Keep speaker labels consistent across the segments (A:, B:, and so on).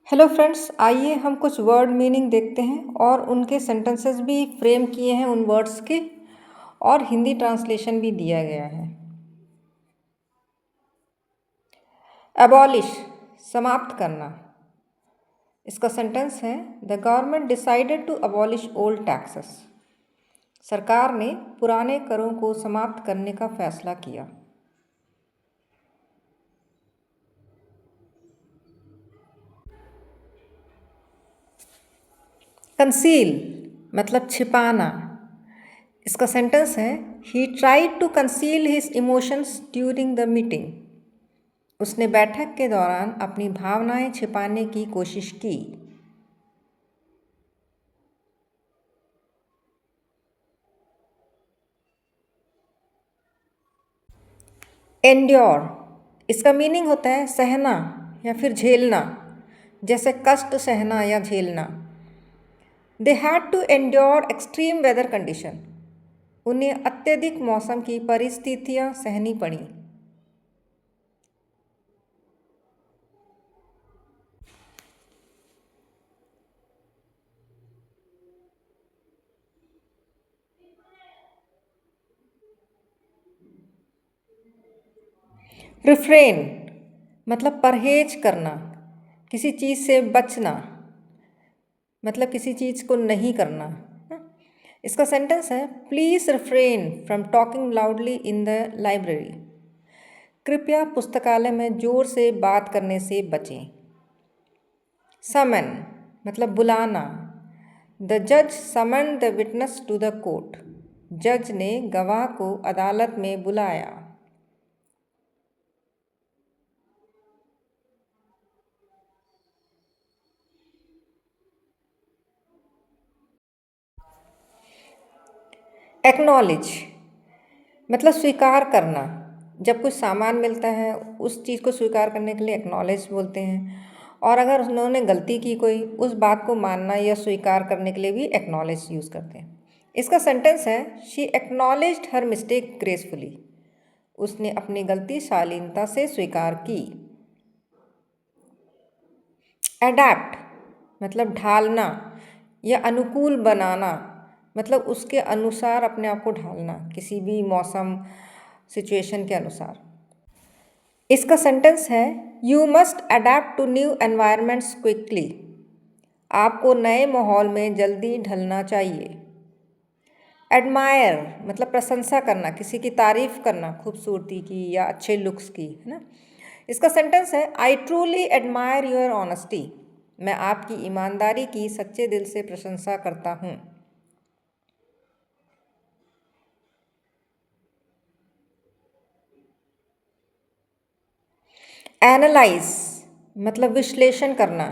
A: Hello friends, आइए हम कुछ वर्ड मीनिंग देखते हैं और उनके सेंटेंसेस भी फ्रेम किए हैं उन वर्ड्स के और हिंदी ट्रांसलेशन भी दिया गया है। एबॉलिश, समाप्त करना। इसका सेंटेंस है the government decided to abolish old taxes. सरकार ने पुराने करों को समाप्त करने का फैसला किया। कंसील मतलब छिपाना। इसका सेंटेंस है he tried to conceal his emotions during the meeting. उसने बैठक के दौरान अपनी भावनाएं छिपाने की कोशिश की। एंड्योर, इसका मीनिंग होता है सहना या फिर झेलना, जैसे कष्ट सहना या झेलना। They had to endure extreme weather condition. उन्हें अत्यधिक मौसम की परिस्थितियां सहनी पड़ी। रिफ्रेन मतलब परहेज करना, किसी चीज़ से बचना, मतलब किसी चीज़ को नहीं करना। इसका सेंटेंस है please refrain from talking loudly in the library. कृपया पुस्तकालय में जोर से बात करने से बचें। समन मतलब बुलाना। द जज summon the witness to the court. जज ने गवाह को अदालत में बुलाया। एक्नॉलेज मतलब स्वीकार करना। जब कुछ सामान मिलता है उस चीज़ को स्वीकार करने के लिए एक्नॉलेज बोलते हैं, और अगर उन्होंने गलती की कोई, उस बात को मानना या स्वीकार करने के लिए भी एक्नॉलेज यूज़ करते हैं। इसका सेंटेंस है she acknowledged her mistake gracefully. उसने अपनी गलती शालीनता से स्वीकार की। अडैप्ट मतलब ढालना या अनुकूल बनाना, मतलब उसके अनुसार अपने आप को ढालना, किसी भी मौसम सिचुएशन के अनुसार। इसका सेंटेंस है you must adapt to new environments quickly. आपको नए माहौल में जल्दी ढलना चाहिए। एडमायर मतलब प्रशंसा करना, किसी की तारीफ करना, खूबसूरती की या अच्छे लुक्स की, है ना। इसका सेंटेंस है I truly admire your honesty. मैं आपकी ईमानदारी की सच्चे दिल से प्रशंसा करता हूँ। एनालाइज मतलब विश्लेषण करना,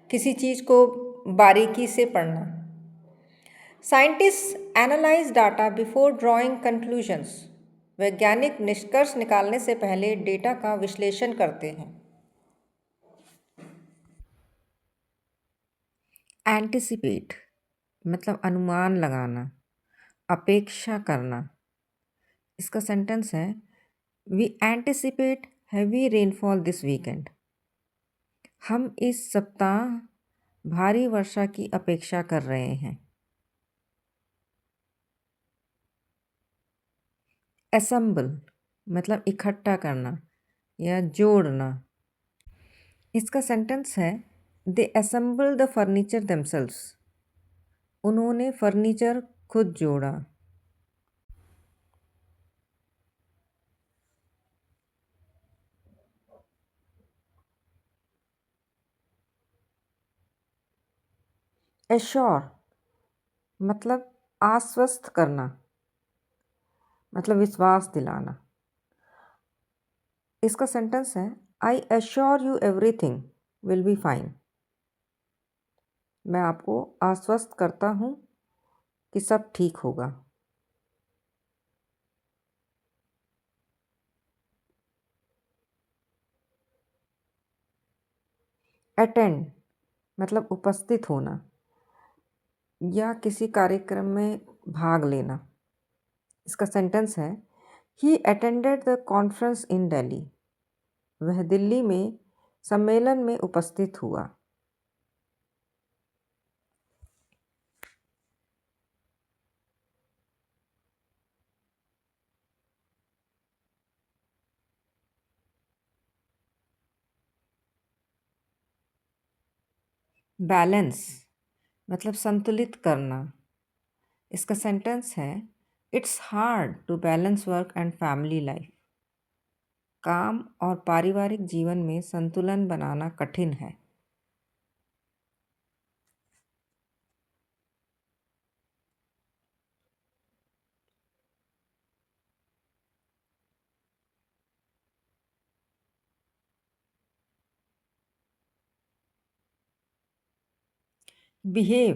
A: किसी चीज़ को बारीकी से पढ़ना। Scientist analyse data before drawing conclusions. वैज्ञानिक निष्कर्ष निकालने से पहले डेटा का विश्लेषण करते हैं। एंटिसिपेट मतलब अनुमान लगाना, अपेक्षा करना। इसका सेंटेंस है we anticipate heavy rainfall this weekend. हम इस सप्ताह भारी वर्षा की अपेक्षा कर रहे हैं। असेंबल मतलब इकट्ठा करना या जोड़ना। इसका सेंटेंस है दे असेंबल द फर्नीचर देमसेल्व्स। उन्होंने फर्नीचर खुद जोड़ा। एश्योर मतलब आश्वस्त करना, मतलब विश्वास दिलाना। इसका सेंटेंस है I assure you everything will be fine. मैं आपको आश्वस्त करता हूँ कि सब ठीक होगा। अटेंड मतलब उपस्थित होना या किसी कार्यक्रम में भाग लेना। इसका सेंटेंस है he attended the conference in Delhi. वह दिल्ली में सम्मेलन में उपस्थित हुआ। बैलेंस मतलब संतुलित करना। इसका सेंटेंस है, it's hard to balance work and family life. काम और पारिवारिक जीवन में संतुलन बनाना कठिन है। बिहेव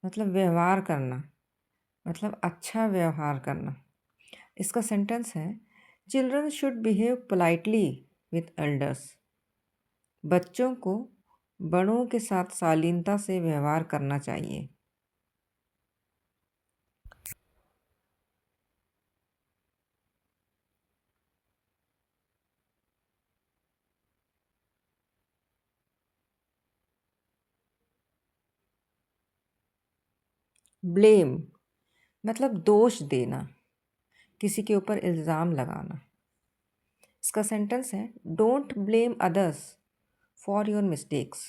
A: मतलब व्यवहार करना, मतलब अच्छा व्यवहार करना। इसका सेंटेंस है, children should behave politely with elders. बच्चों को बड़ों के साथ शालीनता से व्यवहार करना चाहिए। ब्लेम मतलब दोष देना, किसी के ऊपर इल्ज़ाम लगाना। इसका सेंटेंस है, don't blame others for your mistakes.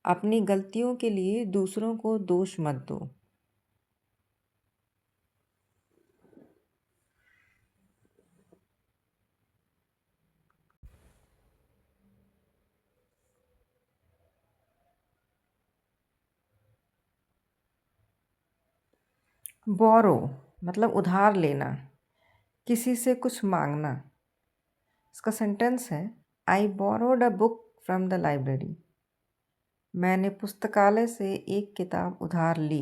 A: अपनी गलतियों के लिए दूसरों को दोष मत दो। बोरो मतलब उधार लेना, किसी से कुछ मांगना। इसका सेंटेंस है, I borrowed a book from the library. मैंने पुस्तकालय से एक किताब उधार ली।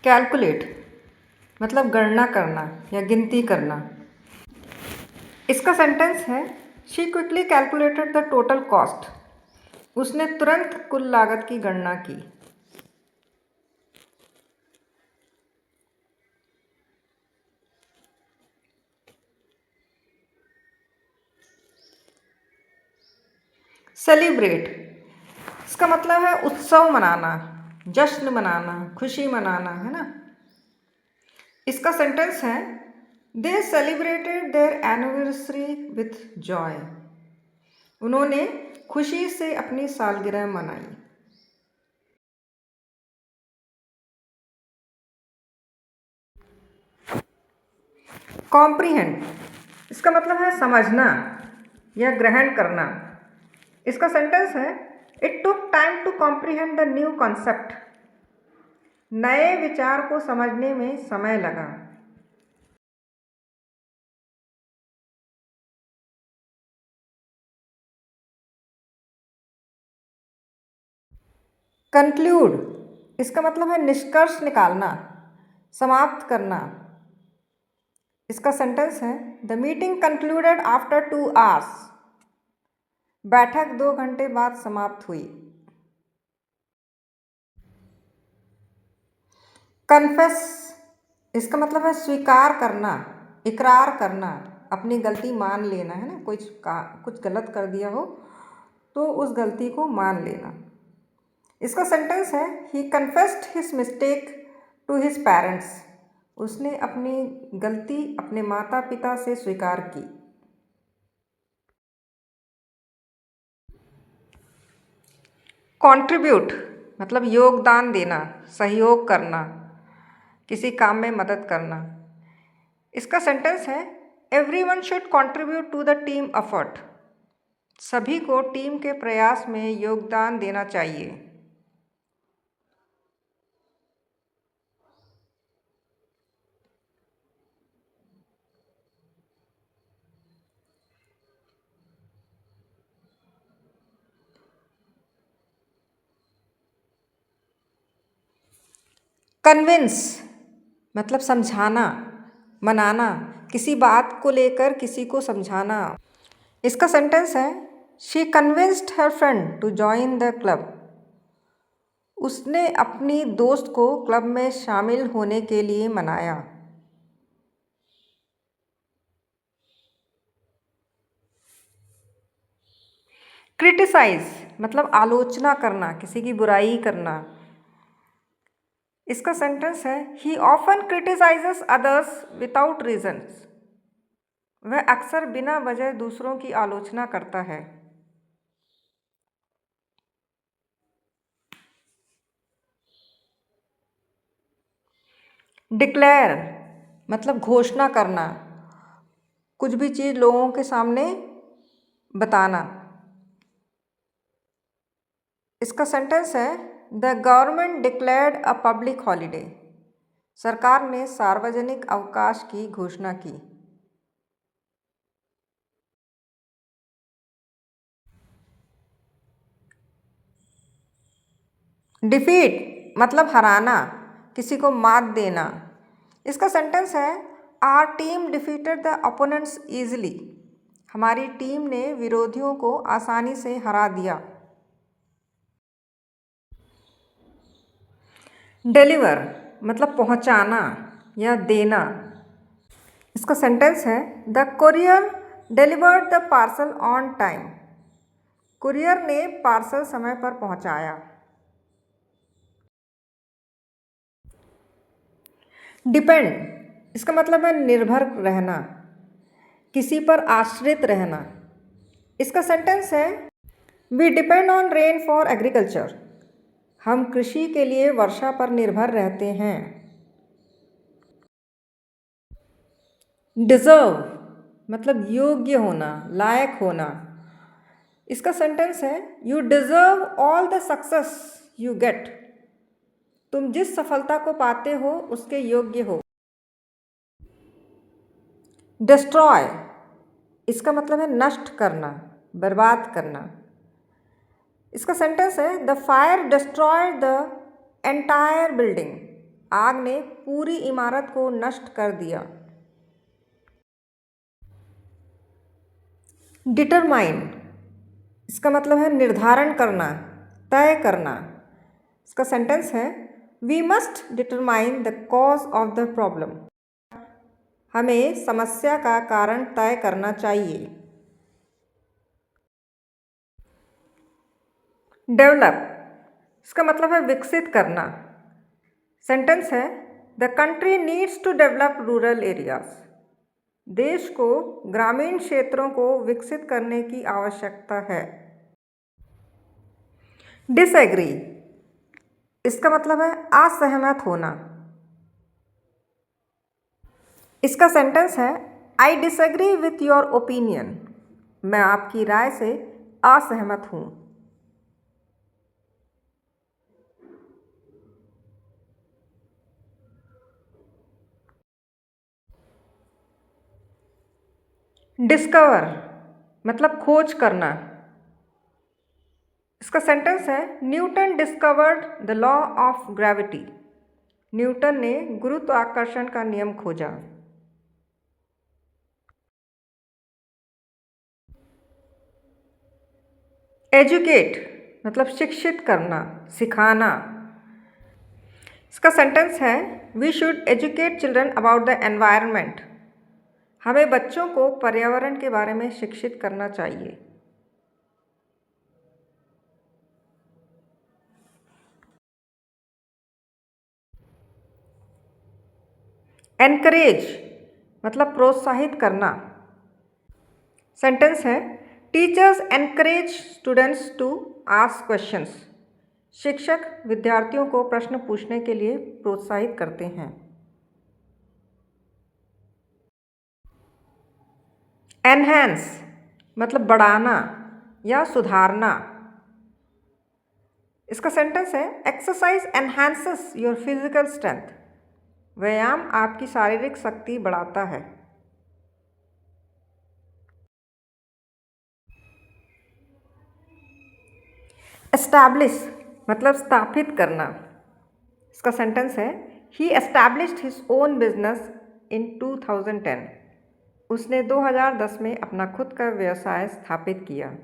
A: कैलकुलेट मतलब गणना करना या गिनती करना। इसका सेंटेंस है, she quickly calculated the total cost. उसने तुरंत कुल लागत की गणना की। सेलिब्रेट इसका मतलब है उत्सव मनाना, जश्न मनाना, खुशी मनाना, है ना। इसका सेंटेंस है, they celebrated their anniversary with joy. उन्होंने खुशी से अपनी सालगिरह मनाई। कॉम्प्रीहेंड इसका मतलब है समझना या ग्रहण करना। इसका सेंटेंस है, it took time to comprehend the new concept. नए विचार को समझने में समय लगा। कंक्लूड इसका मतलब है निष्कर्ष निकालना, समाप्त करना। इसका सेंटेंस है, the meeting concluded after 2 hours। बैठक 2 घंटे बाद समाप्त हुई। कन्फेस इसका मतलब है स्वीकार करना, इकरार करना, अपनी गलती मान लेना, है ना। कुछ गलत कर दिया हो तो उस गलती को मान लेना। इसका सेंटेंस है, he confessed his mistake to his parents. उसने अपनी गलती अपने माता पिता से स्वीकार की। कंट्रीब्यूट मतलब योगदान देना, सहयोग करना, किसी काम में मदद करना। इसका सेंटेंस है, everyone should contribute to the team effort. सभी को टीम के प्रयास में योगदान देना चाहिए। कन्विंस मतलब समझाना, मनाना, किसी बात को लेकर किसी को समझाना। इसका सेंटेंस है, she convinced her friend to join the club. उसने अपनी दोस्त को क्लब में शामिल होने के लिए मनाया। क्रिटिसाइज मतलब आलोचना करना, किसी की बुराई करना। इसका सेंटेंस है, ही often criticises others without reasons. वह अक्सर बिना वजह दूसरों की आलोचना करता है। डिक्लेयर मतलब घोषणा करना, कुछ भी चीज़ लोगों के सामने बताना। इसका सेंटेंस है the government declared a public holiday. सरकार ने सार्वजनिक अवकाश की घोषणा की। डिफीट मतलब हराना, किसी को मात देना। इसका सेंटेंस है our team defeated the opponents easily. हमारी टीम ने विरोधियों को आसानी से हरा दिया। डिलीवर मतलब पहुंचाना या देना। इसका सेंटेंस है the courier delivered the parcel on time. Courier ने पार्सल समय पर पहुंचाया। डिपेंड इसका मतलब है निर्भर रहना, किसी पर आश्रित रहना। इसका सेंटेंस है we depend on rain for agriculture. हम कृषि के लिए वर्षा पर निर्भर रहते हैं। डिजर्व मतलब योग्य होना, लायक होना। इसका सेंटेंस है you deserve all the success you get. तुम जिस सफलता को पाते हो उसके योग्य हो। डिस्ट्रॉय इसका मतलब है नष्ट करना, बर्बाद करना। इसका सेंटेंस है the fire destroyed the entire building. आग ने पूरी इमारत को नष्ट कर दिया। डिटरमाइन इसका मतलब है निर्धारण करना, तय करना। इसका सेंटेंस है we must determine the cause of the problem. हमें समस्या का कारण तय करना चाहिए। डेवलप इसका मतलब है विकसित करना। सेंटेंस है the country needs to develop rural areas. देश को ग्रामीण क्षेत्रों को विकसित करने की आवश्यकता है। डिसएग्री इसका मतलब है असहमत होना। इसका सेंटेंस है I disagree with your opinion. मैं आपकी राय से असहमत हूँ। डिस्कवर मतलब खोज करना। इसका सेंटेंस है Newton discovered the law of gravity. Newton ने गुरुत्वाकर्षण का नियम खोजा। एजुकेट मतलब शिक्षित करना, सिखाना। इसका सेंटेंस है we should educate children about the environment. हमें बच्चों को पर्यावरण के बारे में शिक्षित करना चाहिए। एनकरेज मतलब प्रोत्साहित करना। सेंटेंस है teachers encourage students to ask questions. शिक्षक विद्यार्थियों को प्रश्न पूछने के लिए प्रोत्साहित करते हैं। एनहेंस मतलब बढ़ाना या सुधारना। इसका सेंटेंस है exercise enhances your physical strength. व्यायाम आपकी शारीरिक शक्ति बढ़ाता है। एस्टैब्लिश मतलब स्थापित करना। इसका सेंटेंस है ही established his own business in 2010। उसने 2010 में अपना खुद का व्यवसाय स्थापित किया।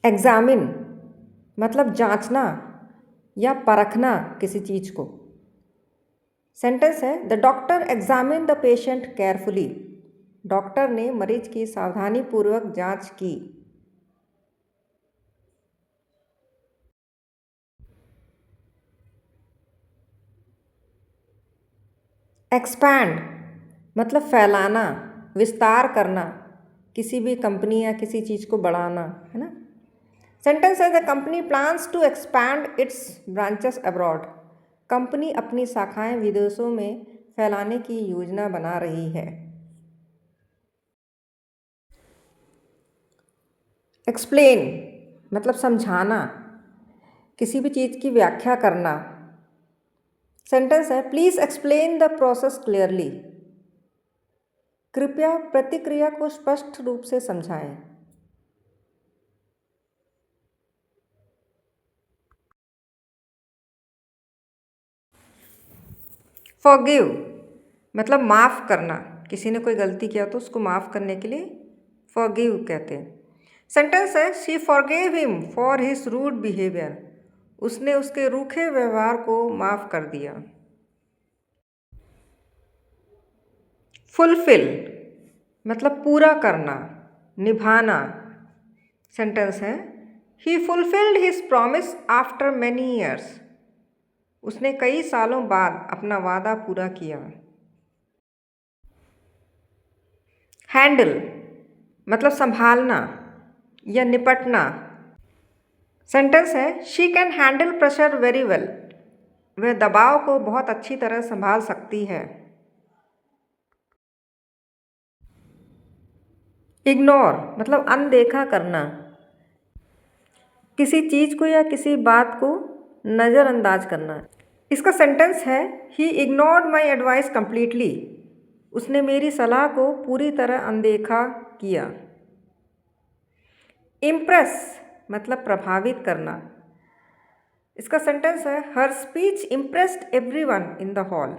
A: एग्जामिन मतलब जांचना या परखना किसी चीज़ को। सेंटेंस है the doctor examine the patient carefully. Doctor ने मरीज की सावधानीपूर्वक जांच की। एक्सपैंड मतलब फैलाना, विस्तार करना, किसी भी कंपनी या किसी चीज़ को बढ़ाना, है ना। सेंटेंस है the company plans to expand its branches abroad. Company अपनी शाखाएं विदेशों में फैलाने की योजना बना रही है। एक्सप्लेन मतलब समझाना, किसी भी चीज़ की व्याख्या करना। सेंटेंस है please explain the process clearly. कृपया प्रतिक्रिया को स्पष्ट रूप से समझाएं। फॉरगिव मतलब माफ़ करना, किसी ने कोई गलती किया तो उसको माफ़ करने के लिए फॉरगिव कहते हैं। सेंटेंस है she forgave him for his rude behaviour. उसने उसके रूखे व्यवहार को माफ़ कर दिया। फुलफिल मतलब पूरा करना, निभाना। सेंटेंस है he fulfilled his promise after many years. उसने कई सालों बाद अपना वादा पूरा किया। हैंडल मतलब संभालना या निपटना। सेंटेंस है she can handle pressure very well. वह दबाव को बहुत अच्छी तरह संभाल सकती है। इग्नोर मतलब अनदेखा करना, किसी चीज़ को या किसी बात को नज़रअंदाज करना। इसका सेंटेंस है ही इग्नोर्ड माई एडवाइस कंप्लीटली। उसने मेरी सलाह को पूरी तरह अनदेखा किया। इम्प्रेस मतलब प्रभावित करना। इसका सेंटेंस है her speech impressed everyone in the hall.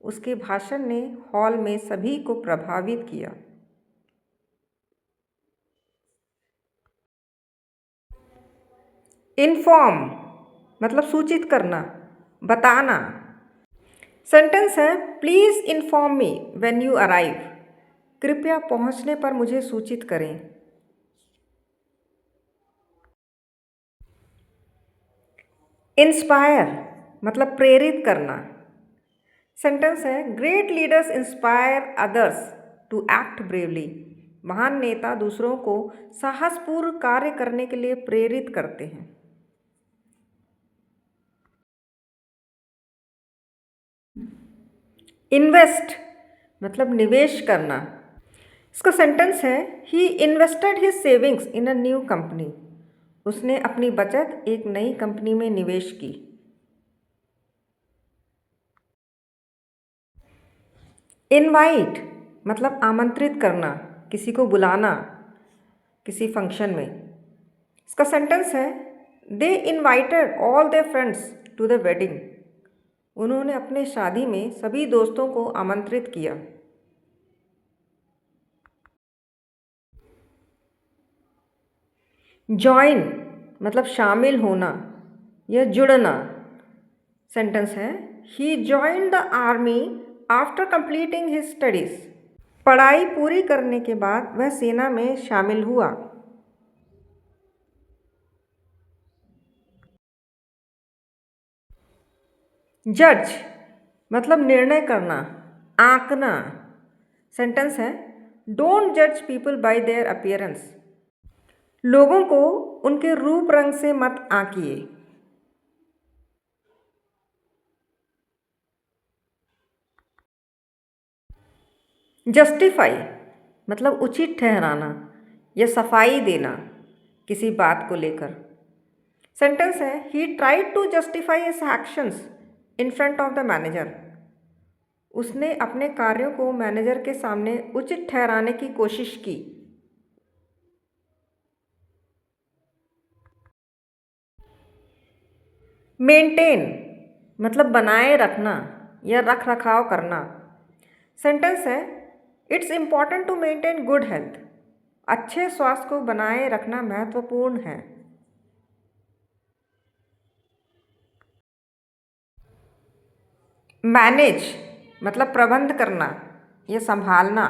A: उसके भाषण ने हॉल में सभी को प्रभावित किया। इन्फॉर्म मतलब सूचित करना, बताना। सेंटेंस है please inform me when you arrive. कृपया पहुंचने पर मुझे सूचित करें। इंस्पायर मतलब प्रेरित करना। सेंटेंस है great leaders inspire others to act bravely. महान नेता दूसरों को साहसपूर्ण कार्य करने के लिए प्रेरित करते हैं। इन्वेस्ट मतलब निवेश करना। इसका सेंटेंस है he invested his savings in a new company. उसने अपनी बचत एक नई कंपनी में निवेश की। इनवाइट मतलब आमंत्रित करना, किसी को बुलाना किसी फंक्शन में। इसका सेंटेंस है they invited all their friends to the wedding. उन्होंने अपने शादी में सभी दोस्तों को आमंत्रित किया। जॉइन मतलब शामिल होना या जुड़ना। सेंटेंस है he joined the army after completing his studies. पढ़ाई पूरी करने के बाद वह सेना में शामिल हुआ। जज मतलब निर्णय करना, आंकना। सेंटेंस है डोंट जज पीपल बाय देयर अपीयरेंस। लोगों को उनके रूप रंग से मत आंकिए। जस्टिफाई मतलब उचित ठहराना या सफाई देना किसी बात को लेकर। सेंटेंस है he tried to justify his actions in front of the manager. उसने अपने कार्यों को मैनेजर के सामने उचित ठहराने की कोशिश की। मेंटेन मतलब बनाए रखना या रख रखाव करना। सेंटेंस है it's important to maintain good health. अच्छे स्वास्थ्य को बनाए रखना महत्वपूर्ण है। मैनेज मतलब प्रबंध करना या संभालना।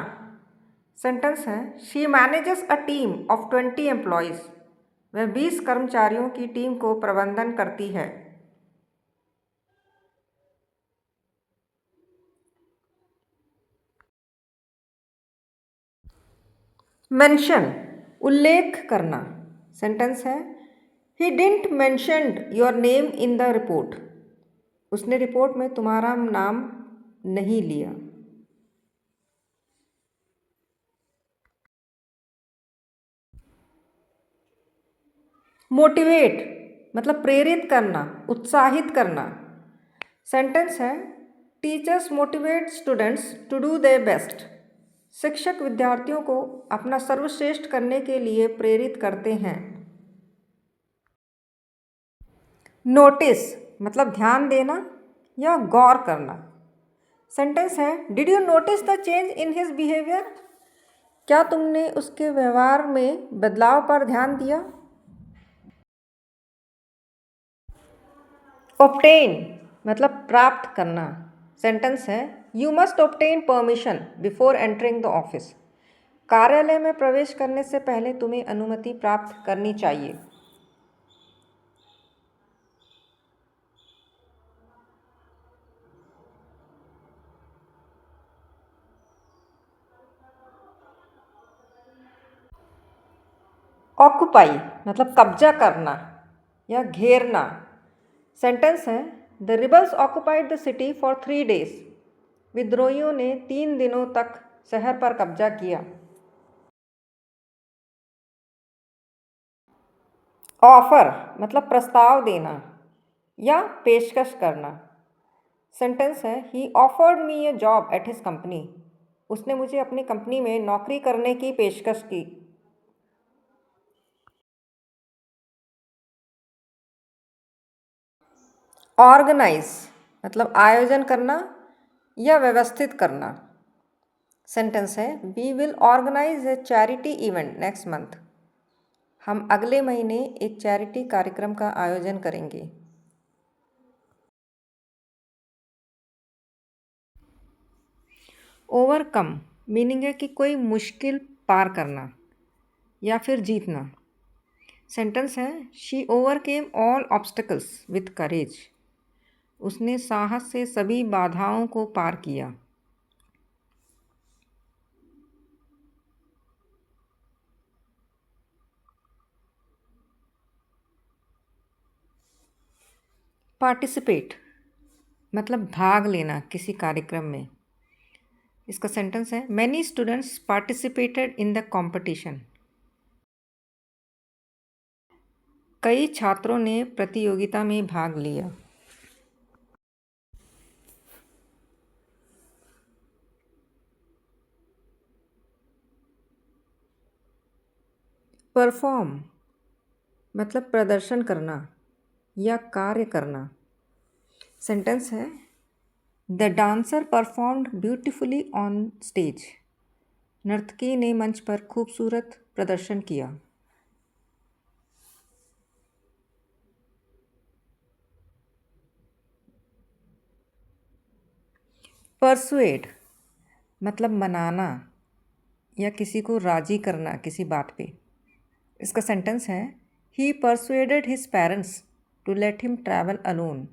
A: सेंटेंस है she manages a team of 20 employees. वह 20 कर्मचारियों की टीम को प्रबंधन करती है। मेंशन उल्लेख करना। सेंटेंस है he didn't mentioned your name in the report. उसने रिपोर्ट में तुम्हारा नाम नहीं लिया। मोटिवेट मतलब प्रेरित करना, उत्साहित करना। सेंटेंस है teachers motivate students to do their best. शिक्षक विद्यार्थियों को अपना सर्वश्रेष्ठ करने के लिए प्रेरित करते हैं। नोटिस मतलब ध्यान देना या गौर करना। सेंटेंस है did you notice the change in his behaviour. क्या तुमने उसके व्यवहार में बदलाव पर ध्यान दिया। ऑब्टेन मतलब प्राप्त करना। सेंटेंस है you must obtain permission before entering the office. कार्यालय में प्रवेश करने से पहले तुम्हें अनुमति प्राप्त करनी चाहिए। ऑक्युपाई मतलब कब्जा करना या घेरना। सेंटेंस है the rebels occupied the city for 3 days। विद्रोहियों ने 3 दिनों तक शहर पर कब्जा किया। ऑफर मतलब प्रस्ताव देना या पेशकश करना। सेंटेंस है ही offered me A job at his company. उसने मुझे अपनी कंपनी में नौकरी करने की पेशकश की। ऑर्गेनाइज मतलब आयोजन करना या व्यवस्थित करना। सेंटेंस है we will organise a charity event next month. हम अगले महीने एक चैरिटी कार्यक्रम का आयोजन करेंगे। ओवरकम मीनिंग है कि कोई मुश्किल पार करना या फिर जीतना। सेंटेंस है she overcame all obstacles with करेज। उसने साहस से सभी बाधाओं को पार किया। पार्टिसिपेट मतलब भाग लेना किसी कार्यक्रम में। इसका सेंटेंस है many students participated in the competition. कई छात्रों ने प्रतियोगिता में भाग लिया। परफॉर्म मतलब प्रदर्शन करना या कार्य करना। सेंटेंस है the dancer performed beautifully on stage. नर्तकी ने मंच पर खूबसूरत प्रदर्शन किया। परसुएड मतलब मनाना या किसी को राजी करना किसी बात पे। इसका सेंटेंस है he persuaded his parents to let him travel alone.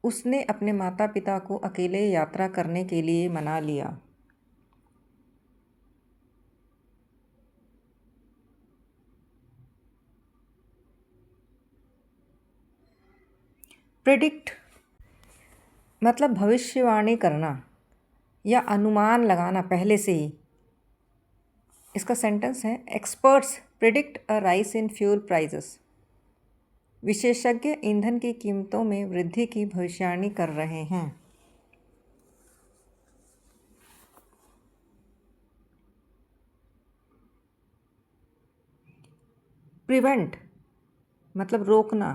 A: उसने अपने माता पिता को अकेले यात्रा करने के लिए मना लिया। प्रिडिक्ट मतलब भविष्यवाणी करना या अनुमान लगाना पहले से ही। इसका सेंटेंस है experts predict a rise in fuel prices. विशेषज्ञ ईंधन की कीमतों में वृद्धि की भविष्यवाणी कर रहे हैं। प्रिवेंट मतलब रोकना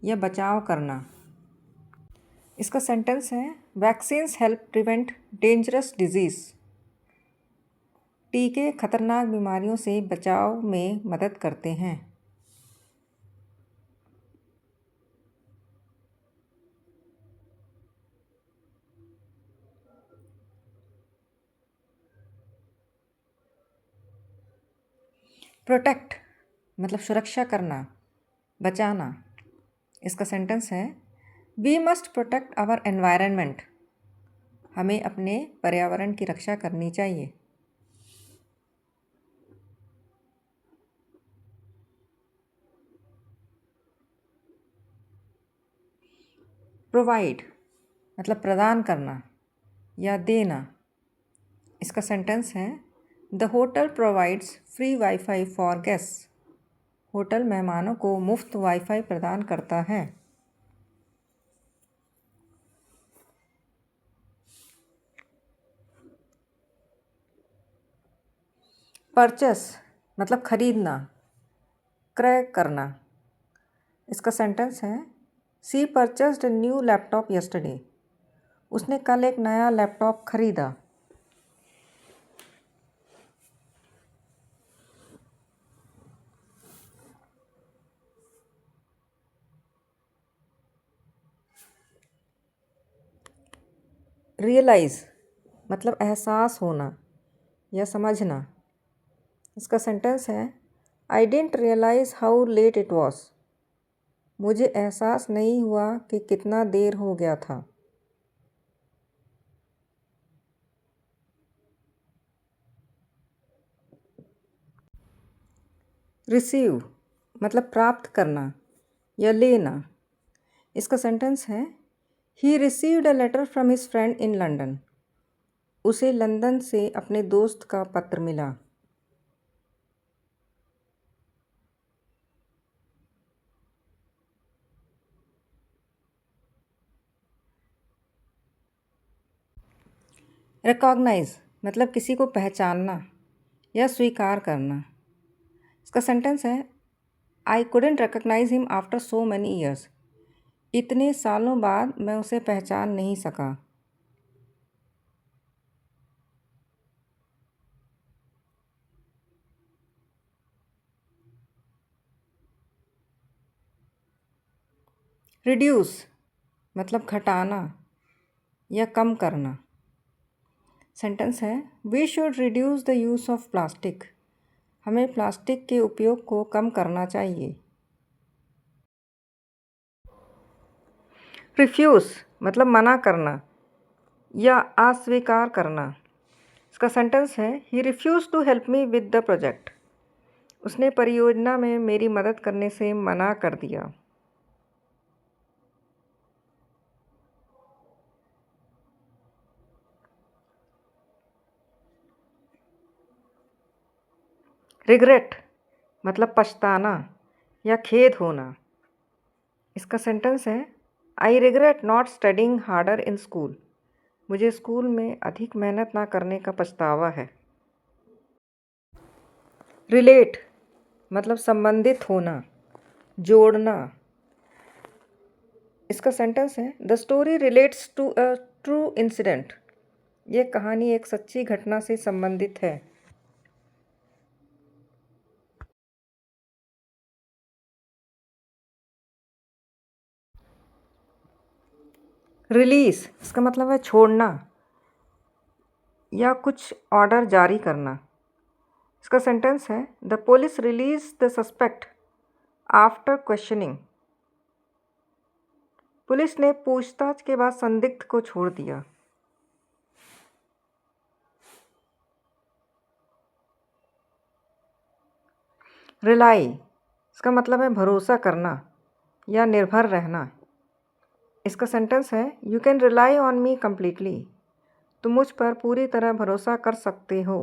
A: या बचाव करना। इसका सेंटेंस है vaccines help prevent dangerous disease. टीके खतरनाक बीमारियों से बचाव में मदद करते हैं। प्रोटेक्ट मतलब सुरक्षा करना, बचाना। इसका सेंटेंस है we must protect our environment. हमें अपने पर्यावरण की रक्षा करनी चाहिए। प्रोवाइड मतलब प्रदान करना या देना। इसका सेंटेंस है the hotel provides free wifi for guests. Hotel मेहमानों को मुफ्त वाईफाई प्रदान करता है। परचेस मतलब खरीदना, क्रय करना। इसका सेंटेंस है सी परचेस्ड न्यू लैपटॉप यस्टरडे। उसने कल एक नया लैपटॉप खरीदा। रियलाइज़ मतलब एहसास होना या समझना। इसका सेंटेंस है I didn't realise how late it was. मुझे एहसास नहीं हुआ कि कितना देर हो गया था। रिसीव मतलब प्राप्त करना या लेना। इसका सेंटेंस है he received a letter from his friend in London. उसे लंदन से अपने दोस्त का पत्र मिला। रिकॉग्नाइज मतलब किसी को पहचानना या स्वीकार करना। इसका सेंटेंस है I couldn't recognise him after so many years. इतने सालों बाद मैं उसे पहचान नहीं सका। रिड्यूस मतलब घटाना या कम करना। सेंटेंस है we should reduce the use of plastic. हमें प्लास्टिक के उपयोग को कम करना चाहिए। रिफ्यूज़ मतलब मना करना या अस्वीकार करना। इसका सेंटेंस है he refuse to help me with the project. उसने परियोजना में मेरी मदद करने से मना कर दिया। रिग्रेट मतलब पछताना या खेद होना। इसका सेंटेंस है I regret not studying harder in school. मुझे स्कूल में अधिक मेहनत ना करने का पछतावा है। रिलेट मतलब संबंधित होना, जोड़ना। इसका सेंटेंस है the story relates to a true incident. ये कहानी एक सच्ची घटना से संबंधित है। रिलीज इसका मतलब है छोड़ना या कुछ ऑर्डर जारी करना। इसका सेंटेंस है the police release the suspect after questioning. Police ने पूछताछ के बाद संदिग्ध को छोड़ दिया। रिलाई इसका मतलब है भरोसा करना या निर्भर रहना। इसका सेंटेंस है you can rely on me completely. तुम मुझ पर पूरी तरह भरोसा कर सकते हो।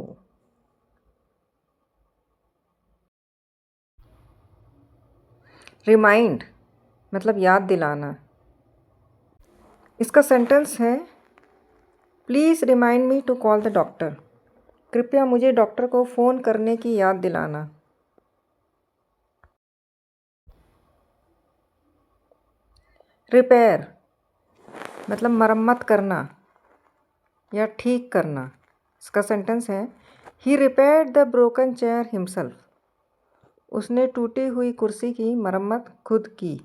A: रिमाइंड मतलब याद दिलाना। इसका सेंटेंस है please remind me to call the doctor. कृपया मुझे डॉक्टर को फ़ोन करने की याद दिलाना। रिपेयर मतलब मरम्मत करना या ठीक करना। इसका सेंटेंस है he repaired the broken chair himself. उसने टूटी हुई कुर्सी की मरम्मत खुद की।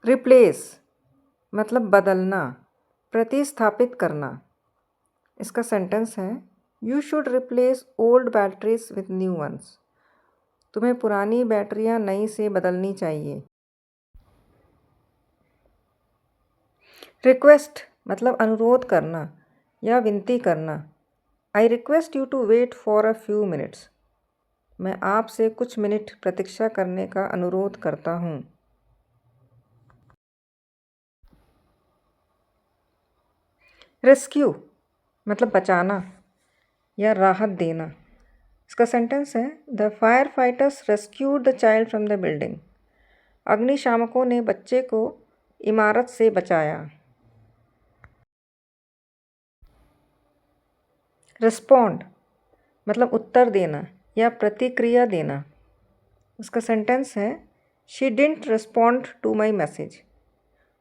A: रिप्लेस मतलब बदलना, प्रतिस्थापित करना। इसका सेंटेंस है you should replace old batteries with new ones. तुम्हें पुरानी बैटरियां नई से बदलनी चाहिए। रिक्वेस्ट मतलब अनुरोध करना या विनती करना। I request you to wait for a few minutes. मैं आपसे कुछ मिनट प्रतीक्षा करने का अनुरोध करता हूँ। रेस्क्यू मतलब बचाना या राहत देना। इसका सेंटेंस है the firefighters rescued the child from the building. अग्निशामकों ने बच्चे को इमारत से बचाया। रिस्पॉन्ड मतलब उत्तर देना या प्रतिक्रिया देना। उसका सेंटेंस है she didn't respond to my message.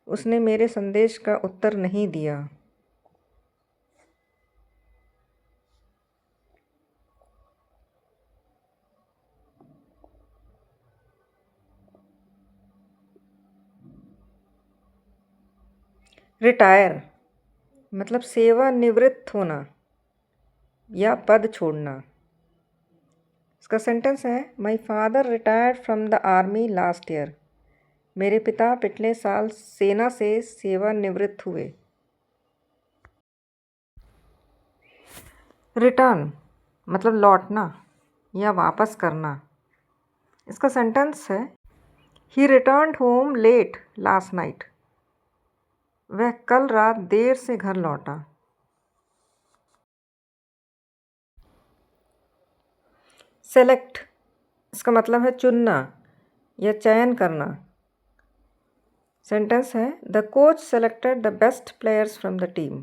A: उसने मेरे संदेश का उत्तर नहीं दिया। रिटायर मतलब सेवानिवृत्त होना या पद छोड़ना। इसका सेंटेंस है my father retired from the army last year. मेरे पिता पिछले साल सेना से सेवानिवृत्त हुए। रिटर्न मतलब लौटना या वापस करना। इसका सेंटेंस है he returned home late last night. वह कल रात देर से घर लौटा। सेलेक्ट इसका मतलब है चुनना या चयन करना। सेंटेंस है the coach selected the best players from the team.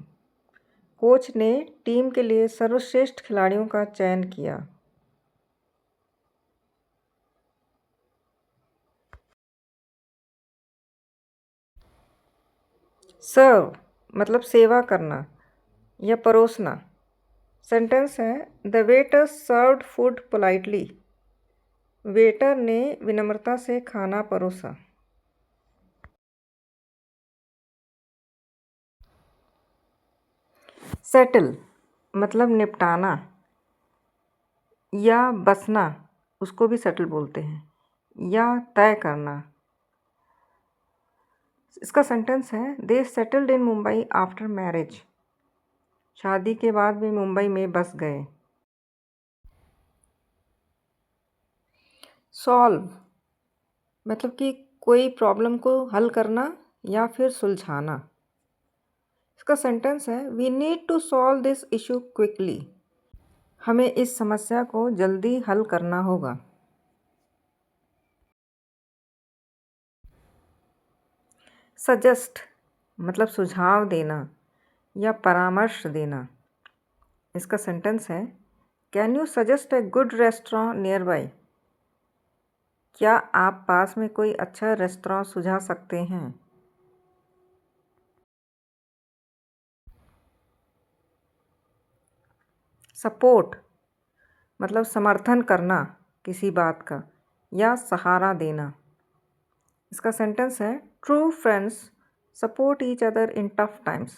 A: Coach ने टीम के लिए सर्वश्रेष्ठ खिलाड़ियों का चयन किया। सर्व मतलब सेवा करना या परोसना। सेंटेंस है the waiter served food politely. Waiter ने विनम्रता से खाना परोसा। सेटल मतलब निपटाना या बसना, उसको भी सेटल बोलते हैं, या तय करना। इसका सेंटेंस है they settled in Mumbai after marriage. शादी के बाद वे मुंबई में बस गए। सॉल्व मतलब कि कोई प्रॉब्लम को हल करना या फिर सुलझाना। इसका सेंटेंस है we need to solve this issue quickly. हमें इस समस्या को जल्दी हल करना होगा। सजेस्ट मतलब सुझाव देना या परामर्श देना। इसका सेंटेंस है can you suggest a good restaurant near by. क्या आप पास में कोई अच्छा रेस्तरां सुझा सकते हैं। सपोर्ट मतलब समर्थन करना किसी बात का या सहारा देना। इसका सेंटेंस है true friends support each other in tough times.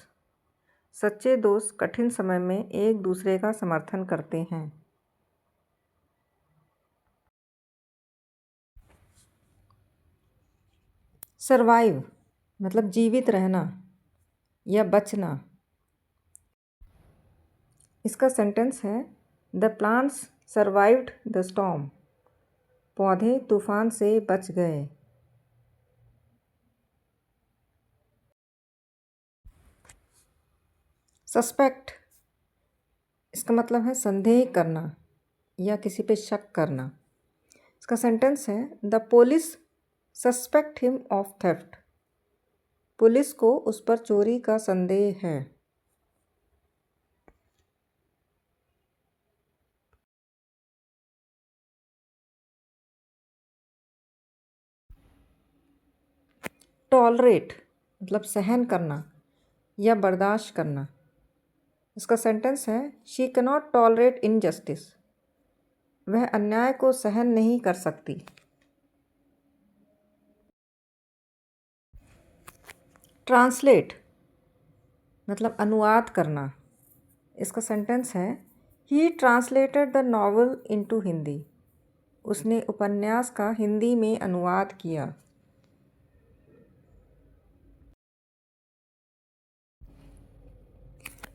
A: सच्चे दोस्त कठिन समय में एक दूसरे का समर्थन करते हैं। सरवाइव मतलब जीवित रहना या बचना। इसका सेंटेंस है the plants survived the storm. पौधे तूफान से बच गए। सस्पेक्ट इसका मतलब है संदेह करना या किसी पे शक करना। इसका सेंटेंस है the police suspect him of theft. Police को उस पर चोरी का संदेह है। टॉलरेट मतलब सहन करना या बर्दाश्त करना। इसका सेंटेंस है शी कैनॉट टॉलरेट इनजस्टिस। वह अन्याय को सहन नहीं कर सकती। ट्रांसलेट मतलब अनुवाद करना। इसका सेंटेंस है ही translated the novel into Hindi. उसने उपन्यास का हिंदी में अनुवाद किया।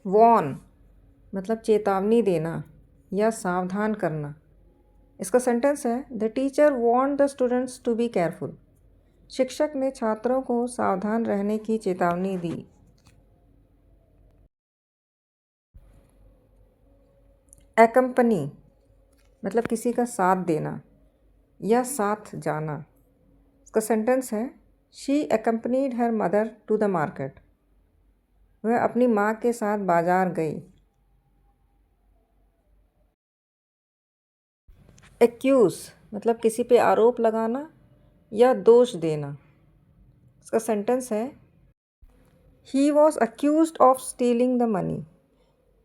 A: वॉर्न मतलब चेतावनी देना या सावधान करना। इसका सेंटेंस है the teacher warned the students to be careful. शिक्षक ने छात्रों को सावधान रहने की चेतावनी दी। एक्कम्पनी मतलब किसी का साथ देना या साथ जाना। इसका सेंटेंस है she accompanied her mother to the market. वह अपनी माँ के साथ बाजार गई। एक्यूज मतलब किसी पे आरोप लगाना या दोष देना। इसका सेंटेंस है he was accused of stealing the money.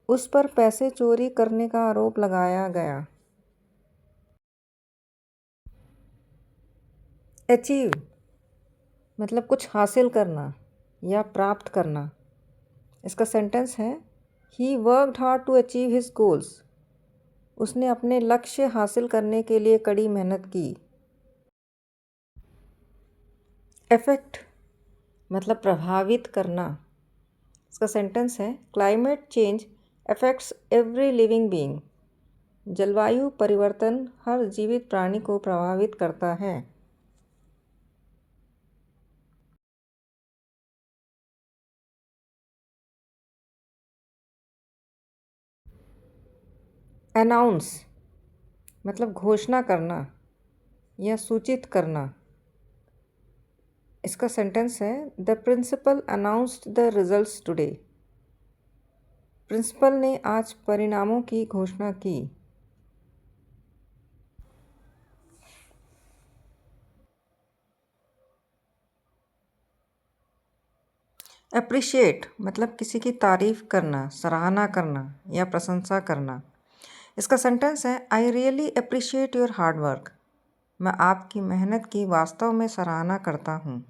A: उस पर पैसे चोरी करने का आरोप लगाया गया। अचीव मतलब कुछ हासिल करना या प्राप्त करना। इसका सेंटेंस है he worked hard to achieve his goals. उसने अपने लक्ष्य हासिल करने के लिए कड़ी मेहनत की। इफेक्ट मतलब प्रभावित करना। इसका सेंटेंस है climate change affects every living being. जलवायु परिवर्तन हर जीवित प्राणी को प्रभावित करता है। अनाउंस मतलब घोषणा करना या सूचित करना। इसका सेंटेंस है the principal announced the results today. Principal ने आज परिणामों की घोषणा की। अप्रिशिएट मतलब किसी की तारीफ करना, सराहना करना या प्रशंसा करना। इसका सेंटेंस है I really appreciate your hard work. मैं आपकी मेहनत की वास्तव में सराहना करता हूँ।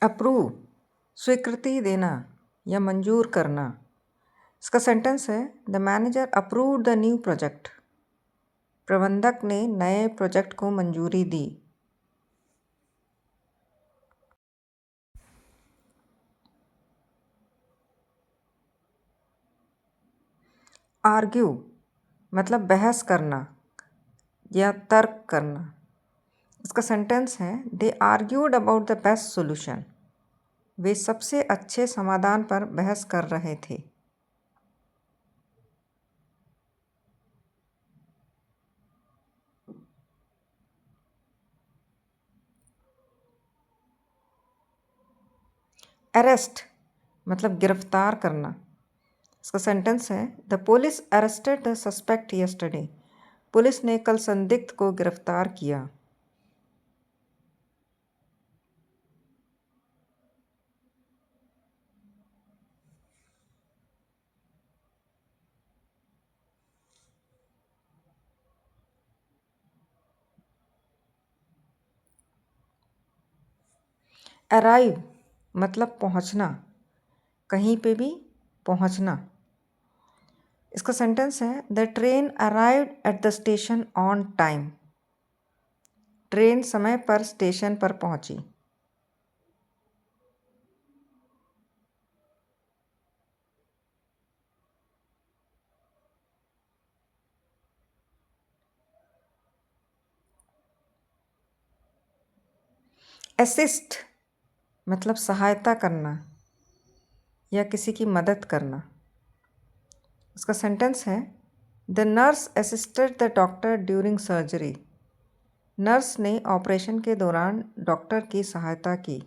A: अप्रूव स्वीकृति देना या मंजूर करना। इसका सेंटेंस है the manager approved the new project. प्रबंधक ने नए प्रोजेक्ट को मंजूरी दी। आर्ग्यू मतलब बहस करना या तर्क करना। इसका सेंटेंस है they argued about the best solution. वे सबसे अच्छे समाधान पर बहस कर रहे थे। अरेस्ट मतलब गिरफ्तार करना। इसका सेंटेंस है the police arrested the suspect yesterday. Police ने कल संदिग्ध को गिरफ्तार किया। अराइव मतलब पहुंचना, कहीं पे भी पहुंचना। इसका सेंटेंस है the train arrived at the station on time. Train समय पर स्टेशन पर पहुंची। असिस्ट मतलब सहायता करना या किसी की मदद करना। इसका सेंटेंस है the nurse assisted the doctor during surgery. Nurse ने ऑपरेशन के दौरान डॉक्टर की सहायता की।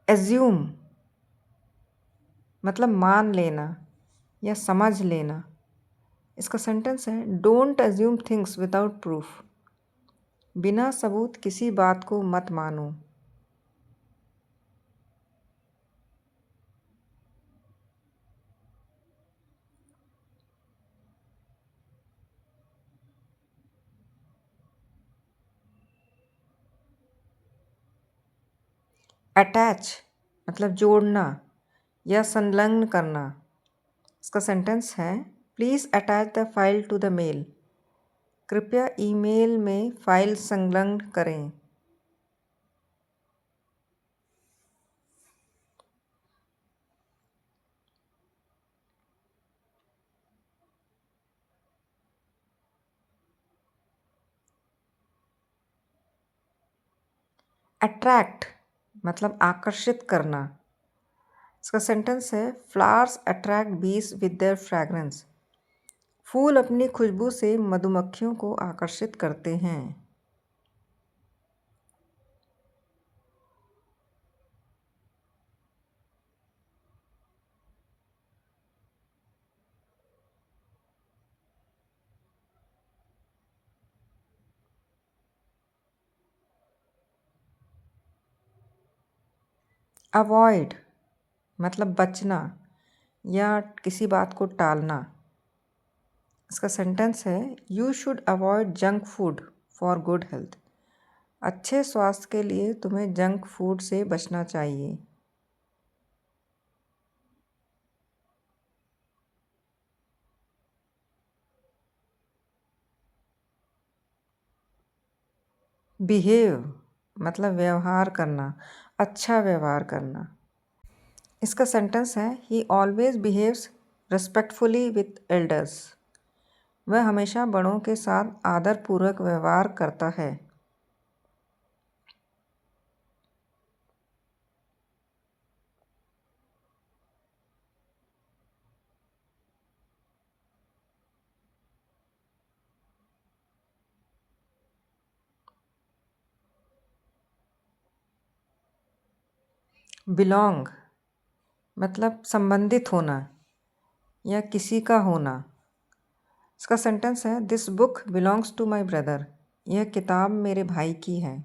A: एज्यूम मतलब मान लेना या समझ लेना। इसका सेंटेंस है don't assume things without proof. बिना सबूत किसी बात को मत मानो। अटैच मतलब जोड़ना या संलग्न करना। इसका सेंटेंस है please attach the file to the mail. कृपया ईमेल में फाइल संलग्न करें। अट्रैक्ट मतलब आकर्षित करना। इसका सेंटेंस है flowers attract bees with their fragrance. फूल अपनी खुशबू से मधुमक्खियों को आकर्षित करते हैं। अवॉइड मतलब बचना या किसी बात को टालना। इसका सेंटेंस है you should avoid junk food for good health. अच्छे स्वास्थ्य के लिए तुम्हें जंक फूड से बचना चाहिए। बिहेव मतलब व्यवहार करना, अच्छा व्यवहार करना। इसका सेंटेंस है ही always behaves respectfully with elders. वह हमेशा बड़ों के साथ आदरपूर्वक व्यवहार करता है। बिलोंग मतलब संबंधित होना या किसी का होना। इसका सेंटेंस है this book belongs to my brother. यह किताब मेरे भाई की है।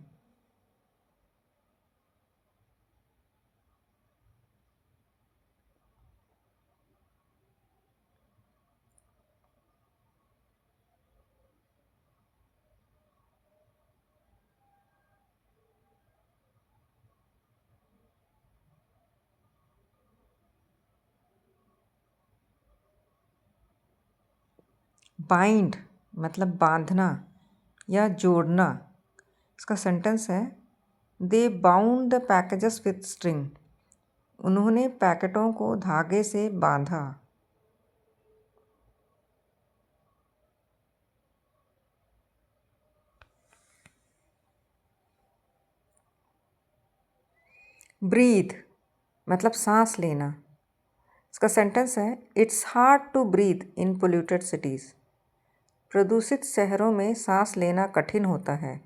A: बाइंड मतलब बांधना या जोड़ना। इसका सेंटेंस है they bound the packages with string. उन्होंने पैकेटों को धागे से बांधा। ब्रीथ मतलब सांस लेना। इसका सेंटेंस है it's hard to breathe in polluted cities. प्रदूषित शहरों में सांस लेना कठिन होता है।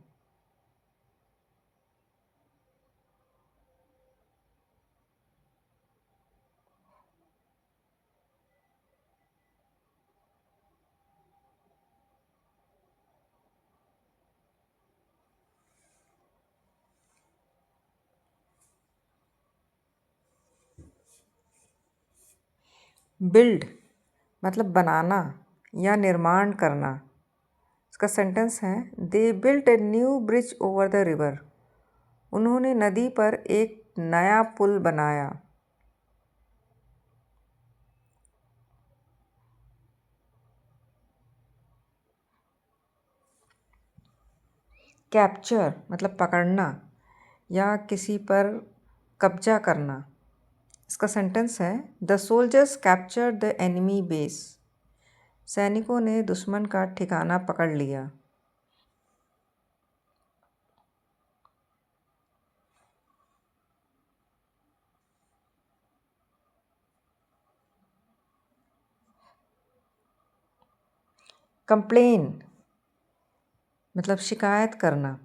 A: बिल्ड मतलब बनाना या निर्माण करना। इसका सेंटेंस है they built a new bridge over the river. उन्होंने नदी पर एक नया पुल बनाया। कैप्चर मतलब पकड़ना या किसी पर कब्जा करना। इसका सेंटेंस है the soldiers capture the enemy base. सैनिकों ने दुश्मन का ठिकाना पकड़ लिया। कंप्लेन मतलब शिकायत करना।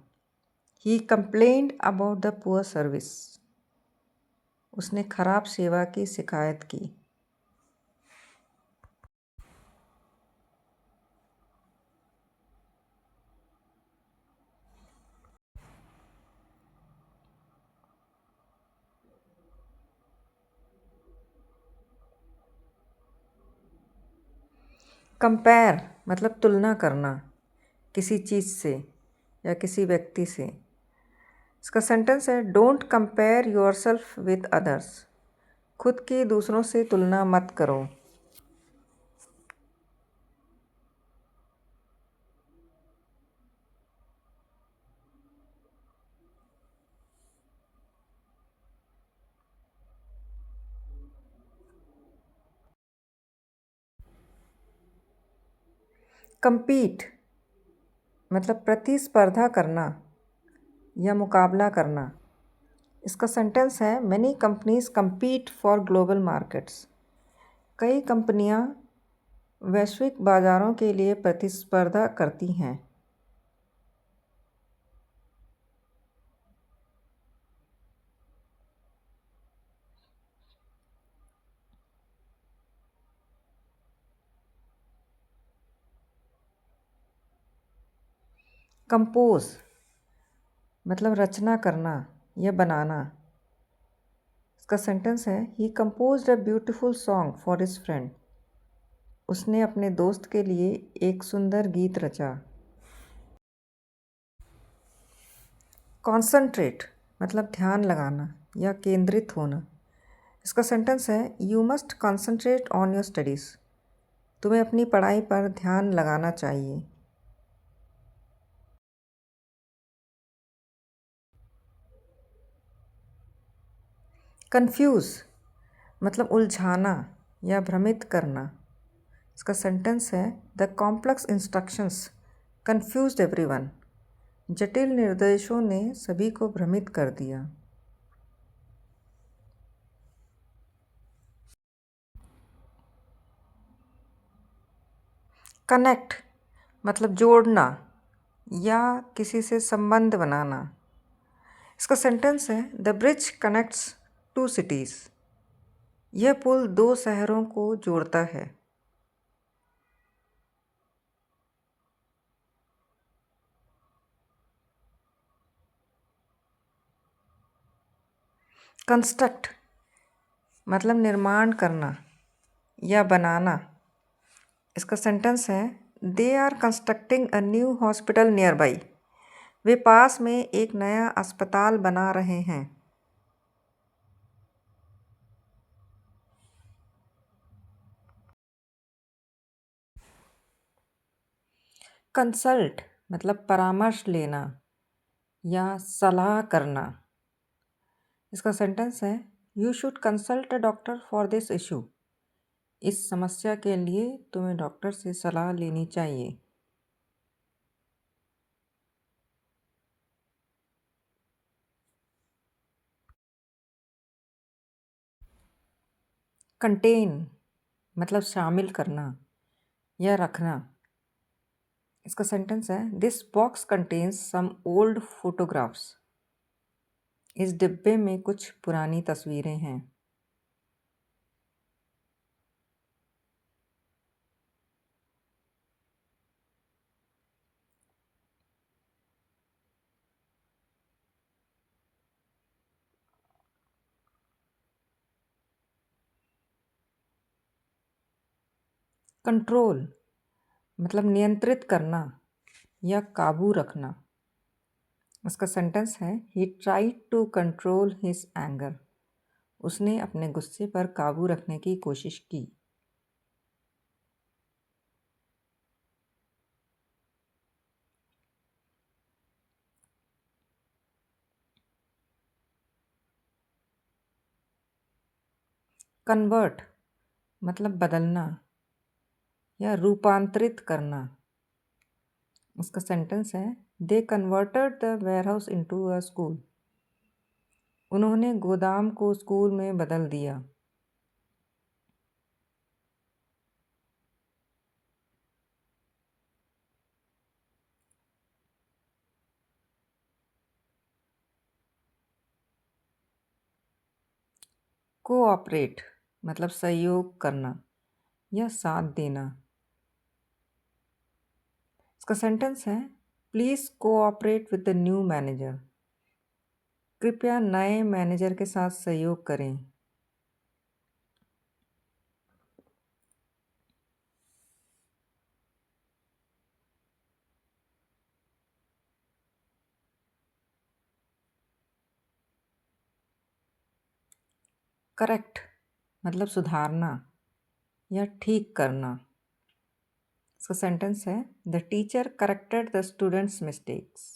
A: He complained about the poor service. उसने खराब सेवा की शिकायत की। कंपेयर मतलब तुलना करना किसी चीज़ से या किसी व्यक्ति से। इसका सेंटेंस है don't compare yourself with others. खुद की दूसरों से तुलना मत करो। compete मतलब प्रतिस्पर्धा करना या मुकाबला करना। इसका सेंटेंस है many companies compete for global markets. कई कंपनियां वैश्विक बाजारों के लिए प्रतिस्पर्धा करती हैं। कंपोज मतलब रचना करना या बनाना। इसका सेंटेंस है he composed a beautiful song for his friend. उसने अपने दोस्त के लिए एक सुंदर गीत रचा। कॉन्संट्रेट मतलब ध्यान लगाना या केंद्रित होना। इसका सेंटेंस है you must concentrate on your studies. तुम्हें अपनी पढ़ाई पर ध्यान लगाना चाहिए। कंफ्यूज मतलब उलझाना या भ्रमित करना। इसका सेंटेंस है the complex instructions confused everyone. जटिल निर्देशों ने सभी को भ्रमित कर दिया। कनेक्ट मतलब जोड़ना या किसी से संबंध बनाना। इसका सेंटेंस है the bridge connects two cities. यह पुल दो शहरों को जोड़ता है। कंस्ट्रक्ट मतलब निर्माण करना या बनाना। इसका सेंटेंस है they are constructing a new hospital nearby. वे पास में एक नया अस्पताल बना रहे हैं। कंसल्ट मतलब परामर्श लेना या सलाह करना। इसका सेंटेंस है you should consult a doctor for this issue. इस समस्या के लिए तुम्हें डॉक्टर से सलाह लेनी चाहिए। कंटेन मतलब शामिल करना या रखना। इसका सेंटेंस है this box contains some old photographs. इस डिब्बे में कुछ पुरानी तस्वीरें हैं। कंट्रोल मतलब नियंत्रित करना या काबू रखना। इसका सेंटेंस है he tried to control his anger. उसने अपने गुस्से पर काबू रखने की कोशिश की। कन्वर्ट मतलब बदलना या रूपांतरित करना। इसका सेंटेंस है they converted the warehouse into a school. उन्होंने गोदाम को स्कूल में बदल दिया। कोऑपरेट मतलब सहयोग करना या साथ देना। इसका सेंटेंस है please cooperate with the new manager. कृपया नए मैनेजर के साथ सहयोग करें। करेक्ट मतलब सुधारना या ठीक करना। इसका सेंटेंस है the teacher corrected the students mistakes.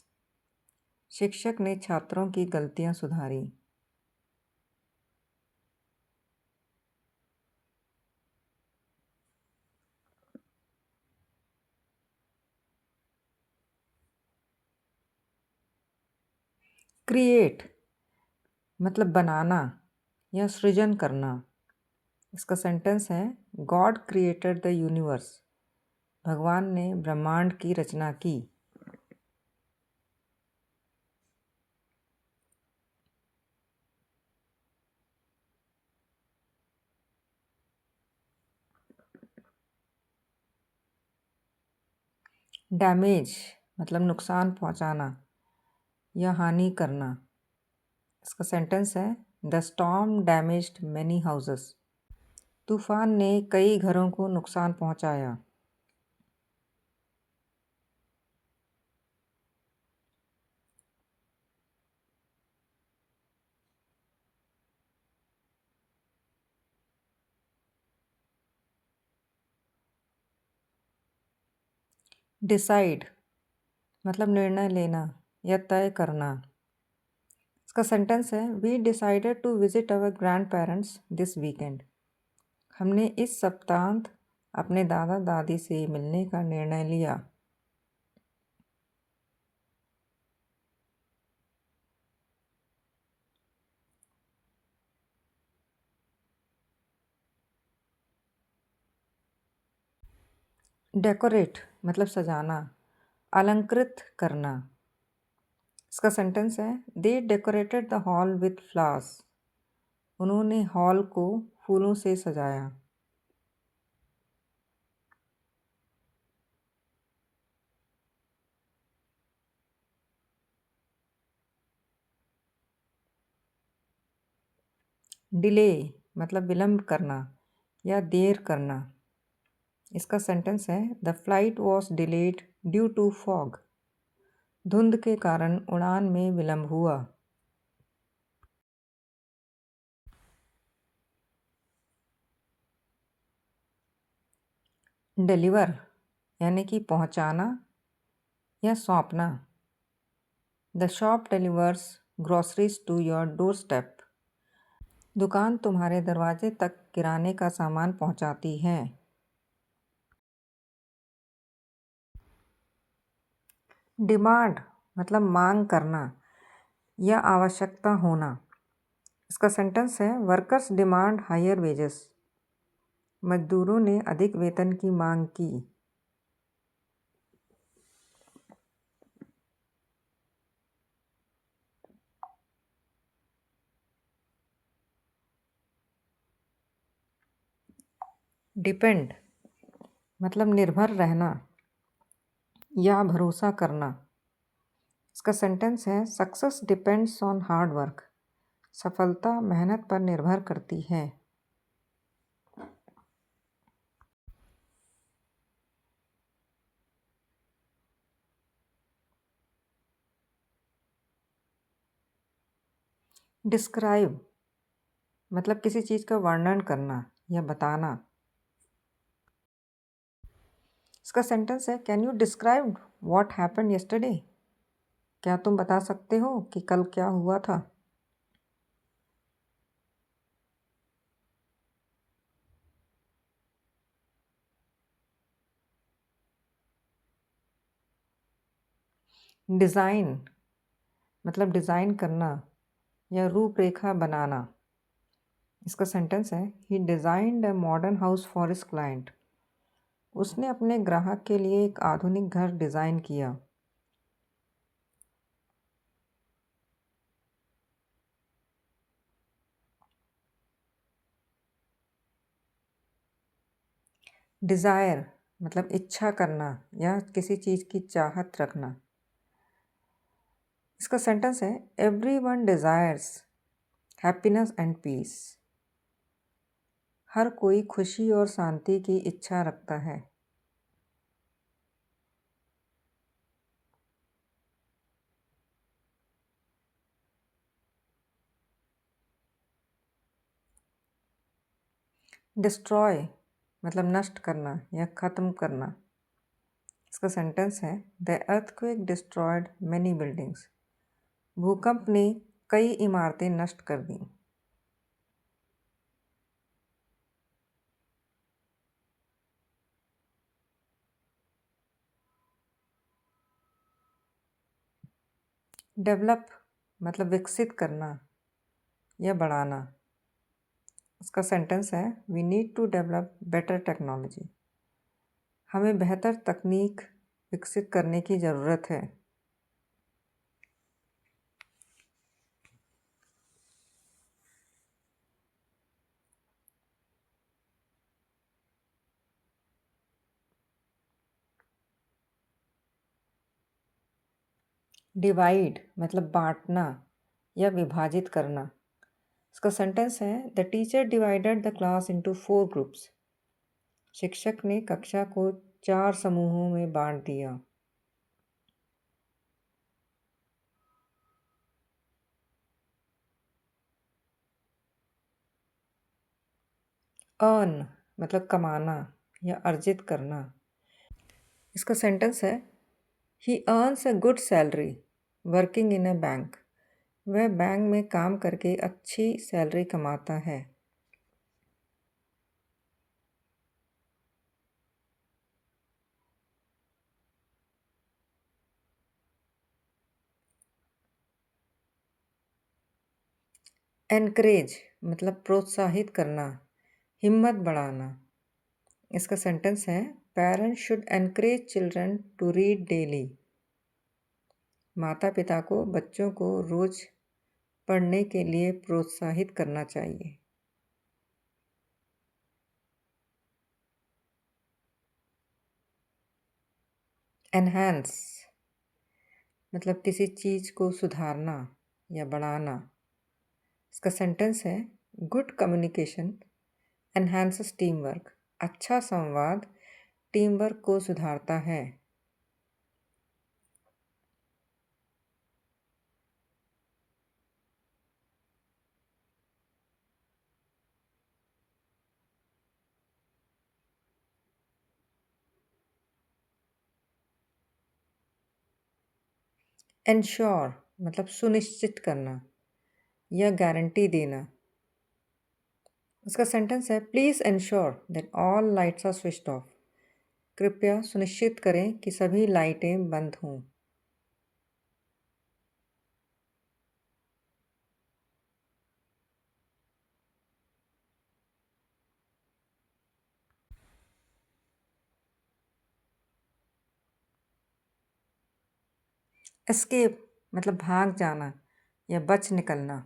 A: शिक्षक ने छात्रों की गलतियां सुधारी। क्रिएट मतलब बनाना या सृजन करना। इसका सेंटेंस है गॉड क्रिएटेड द यूनिवर्स। भगवान ने ब्रह्मांड की रचना की। डैमेज मतलब नुकसान पहुंचाना या हानि करना। इसका सेंटेंस है the storm damaged many houses. तूफान ने कई घरों को नुकसान पहुंचाया। डिसाइड मतलब निर्णय लेना या तय करना। इसका सेंटेंस है we decided to visit our grandparents this weekend. हमने इस सप्तांत अपने दादा दादी से मिलने का निर्णय लिया। डेकोरेट मतलब सजाना, अलंकृत करना। इसका सेंटेंस है they decorated the hall with flowers. उन्होंने हॉल को फूलों से सजाया। डिले मतलब विलंब करना या देर करना। इसका सेंटेंस है the flight was delayed due to fog. धुंध के कारण उड़ान में विलंब हुआ। डिलीवर यानी कि पहुंचाना या सौंपना। The shop delivers groceries to your doorstep. दुकान तुम्हारे दरवाजे तक किराने का सामान पहुंचाती है। डिमांड मतलब मांग करना या आवश्यकता होना। इसका सेंटेंस है वर्कर्स डिमांड हायर वेजेस। मजदूरों ने अधिक वेतन की मांग की। डिपेंड मतलब निर्भर रहना या भरोसा करना। इसका सेंटेंस है success depends on hard work. सफलता मेहनत पर निर्भर करती है। डिस्क्राइब मतलब किसी चीज़ का वर्णन करना या बताना। इसका सेंटेंस है can you describe what happened yesterday. क्या तुम बता सकते हो कि कल क्या हुआ था। डिज़ाइन मतलब डिज़ाइन करना या रूपरेखा बनाना। इसका सेंटेंस है he designed a modern house for his client. उसने अपने ग्राहक के लिए एक आधुनिक घर डिज़ाइन किया। डिज़ायर मतलब इच्छा करना या किसी चीज़ की चाहत रखना। इसका सेंटेंस है everyone desires happiness and peace. हर कोई खुशी और शांति की इच्छा रखता है। डिस्ट्रॉय मतलब नष्ट करना या ख़त्म करना। इसका सेंटेंस है the earthquake destroyed many buildings. भूकंप ने कई इमारतें नष्ट कर दी। डेवलप मतलब विकसित करना या बढ़ाना। उसका सेंटेंस है we need to develop better technology. हमें बेहतर तकनीक विकसित करने की ज़रूरत है। डिवाइड मतलब बांटना या विभाजित करना। इसका सेंटेंस है the teacher divided the class into 4 groups. शिक्षक ने कक्षा को 4 समूहों में बांट दिया। अर्न मतलब कमाना या अर्जित करना। इसका सेंटेंस है ही earns a good salary working in a bank. वह बैंक में काम करके अच्छी सैलरी कमाता है। एनकरेज मतलब प्रोत्साहित करना, हिम्मत बढ़ाना। इसका सेंटेंस है parents should encourage children to read daily. माता पिता को बच्चों को रोज पढ़ने के लिए प्रोत्साहित करना चाहिए। एनहांस मतलब किसी चीज़ को सुधारना या बढ़ाना। इसका सेंटेंस है good communication enhances team work. अच्छा संवाद टीम वर्क को सुधारता है। एंश्योर मतलब सुनिश्चित करना या गारंटी देना। इसका सेंटेंस है please ensure that all lights are switched off. कृपया सुनिश्चित करें कि सभी लाइटें बंद हों। एस्केप मतलब भाग जाना या बच निकलना।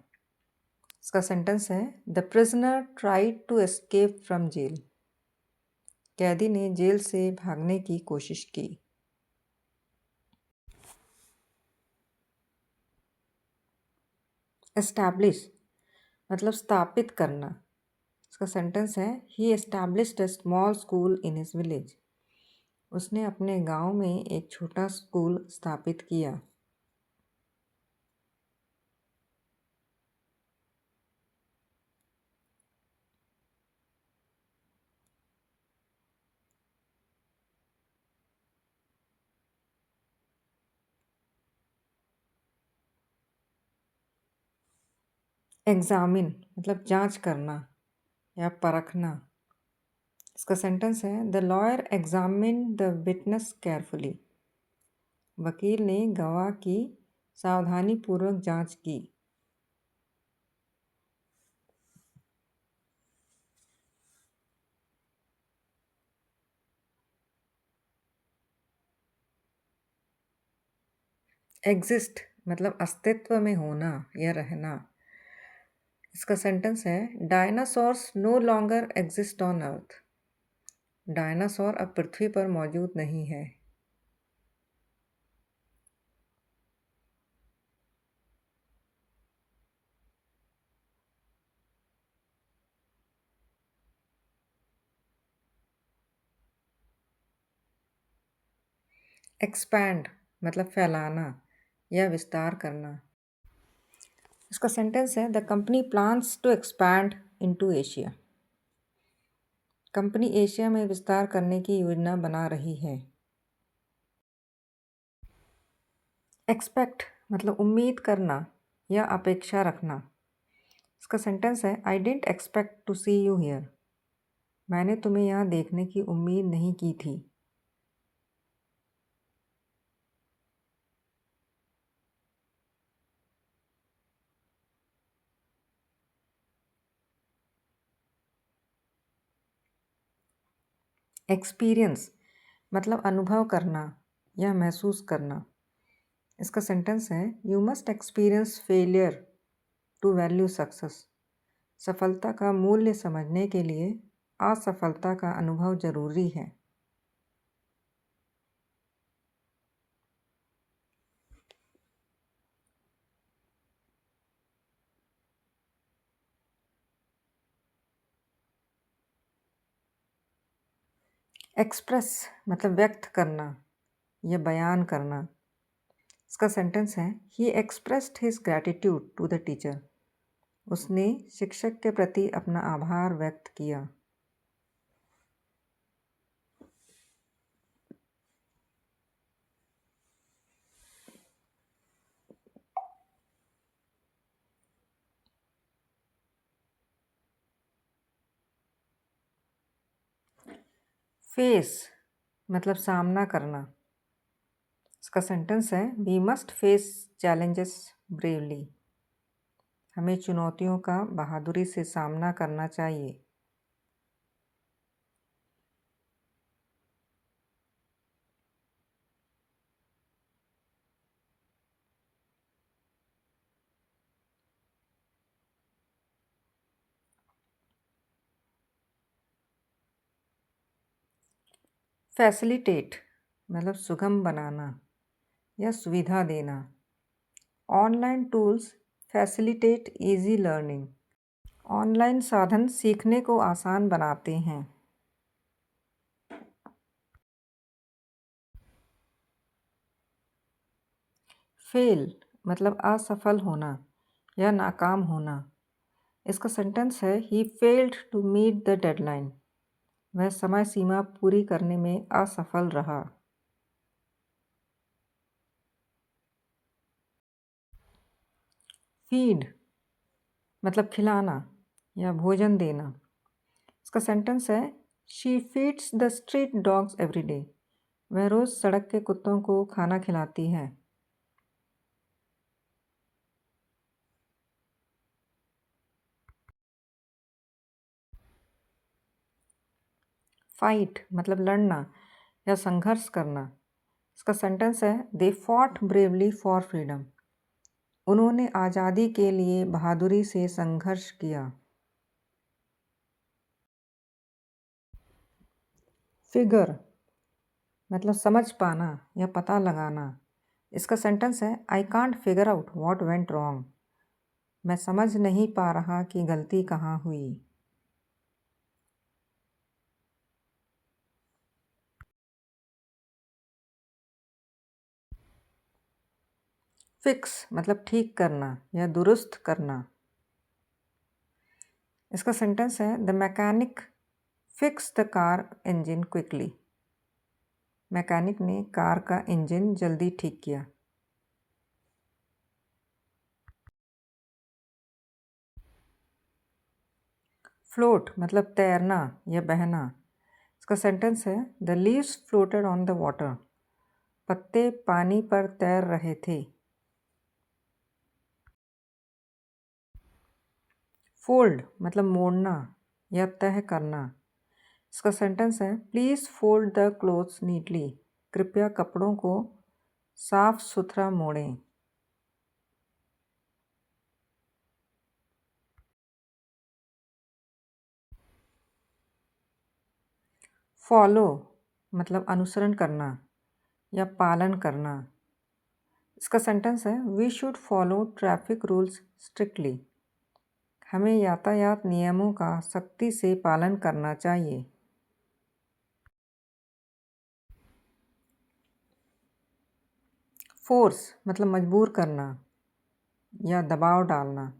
A: इसका सेंटेंस है the prisoner tried to escape from jail. कैदी ने जेल से भागने की कोशिश की। एस्टैब्लिश मतलब स्थापित करना। इसका सेंटेंस है ही established a small school in his village. उसने अपने गांव में एक छोटा स्कूल स्थापित किया। एग्जामिन मतलब जांच करना या परखना। इसका सेंटेंस है the lawyer examine the witness carefully. वकील ने गवाह की सावधानीपूर्वक जांच की। एग्जिस्ट मतलब अस्तित्व में होना या रहना। इसका सेंटेंस है dinosaurs no longer exist on earth. Dinosaur अब पृथ्वी पर मौजूद नहीं है। एक्सपैंड मतलब फैलाना या विस्तार करना। इसका सेंटेंस है the company plans to expand into Asia. Company Asia में विस्तार करने की योजना बना रही है। एक्सपेक्ट मतलब उम्मीद करना या अपेक्षा रखना। इसका सेंटेंस है I didn't expect to see you here. मैंने तुम्हें यहाँ देखने की उम्मीद नहीं की थी। एक्सपीरियंस मतलब अनुभव करना या महसूस करना। इसका सेंटेंस है, you must experience failure to value success. सफलता का मूल्य समझने के लिए असफलता का अनुभव जरूरी है। एक्सप्रेस मतलब व्यक्त करना या बयान करना। इसका सेंटेंस है, he expressed his gratitude to the teacher. उसने शिक्षक के प्रति अपना आभार व्यक्त किया। फेस मतलब सामना करना। इसका सेंटेंस है, we must face challenges bravely. हमें चुनौतियों का बहादुरी से सामना करना चाहिए। फैसिलिटेट मतलब सुगम बनाना या सुविधा देना। Online tools facilitate easy learning. Online साधन सीखने को आसान बनाते हैं। फेल मतलब असफल होना या नाकाम होना। इसका सेंटेंस है, he failed to meet the deadline. वह समय सीमा पूरी करने में असफल रहा। फीड मतलब खिलाना या भोजन देना। इसका सेंटेंस है, she feeds the street dogs every day. वह रोज सड़क के कुत्तों को खाना खिलाती है। फाइट मतलब लड़ना या संघर्ष करना। इसका सेंटेंस है, they fought bravely for freedom. उन्होंने आज़ादी के लिए बहादुरी से संघर्ष किया। फिगर मतलब समझ पाना या पता लगाना। इसका सेंटेंस है, I can't figure out what went wrong. मैं समझ नहीं पा रहा कि गलती कहाँ हुई। फिक्स मतलब ठीक करना या दुरुस्त करना। इसका सेंटेंस है, the mechanic fix the car engine quickly. Mechanic ने कार का इंजन जल्दी ठीक किया। फ्लोट मतलब तैरना या बहना। इसका सेंटेंस है, the leaves floated on the water. पत्ते पानी पर तैर रहे थे। फोल्ड मतलब मोड़ना या तह करना। इसका सेंटेंस है, please fold the clothes neatly. कृपया कपड़ों को साफ सुथरा मोड़ें। फॉलो मतलब अनुसरण करना या पालन करना। इसका सेंटेंस है, we should follow traffic rules strictly. हमें यातायात नियमों का सख्ती से पालन करना चाहिए। फोर्स मतलब मजबूर करना या दबाव डालना।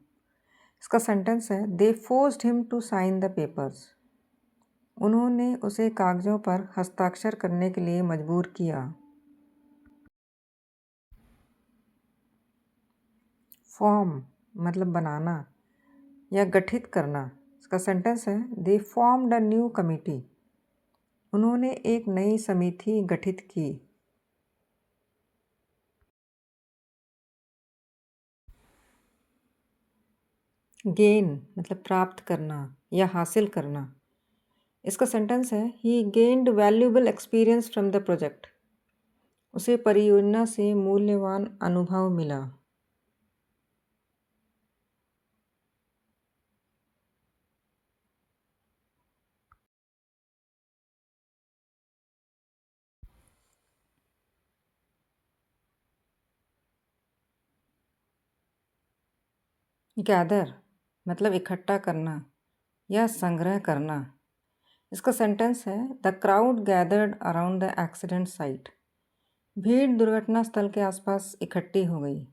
A: इसका सेंटेंस है, they forced him to sign the papers. उन्होंने उसे कागजों पर हस्ताक्षर करने के लिए मजबूर किया। फॉर्म मतलब बनाना या गठित करना। इसका सेंटेंस है, दे फॉर्म्ड अ न्यू कमिटी। उन्होंने एक नई समिति गठित की। गेन मतलब प्राप्त करना या हासिल करना। इसका सेंटेंस है he gained valuable experience from the project. उसे परियोजना से मूल्यवान अनुभव मिला। गैदर मतलब इकट्ठा करना या संग्रह करना। इसका सेंटेंस है the crowd gathered around the accident site. भीड़ दुर्घटना स्थल के आसपास इकट्ठी हो गई।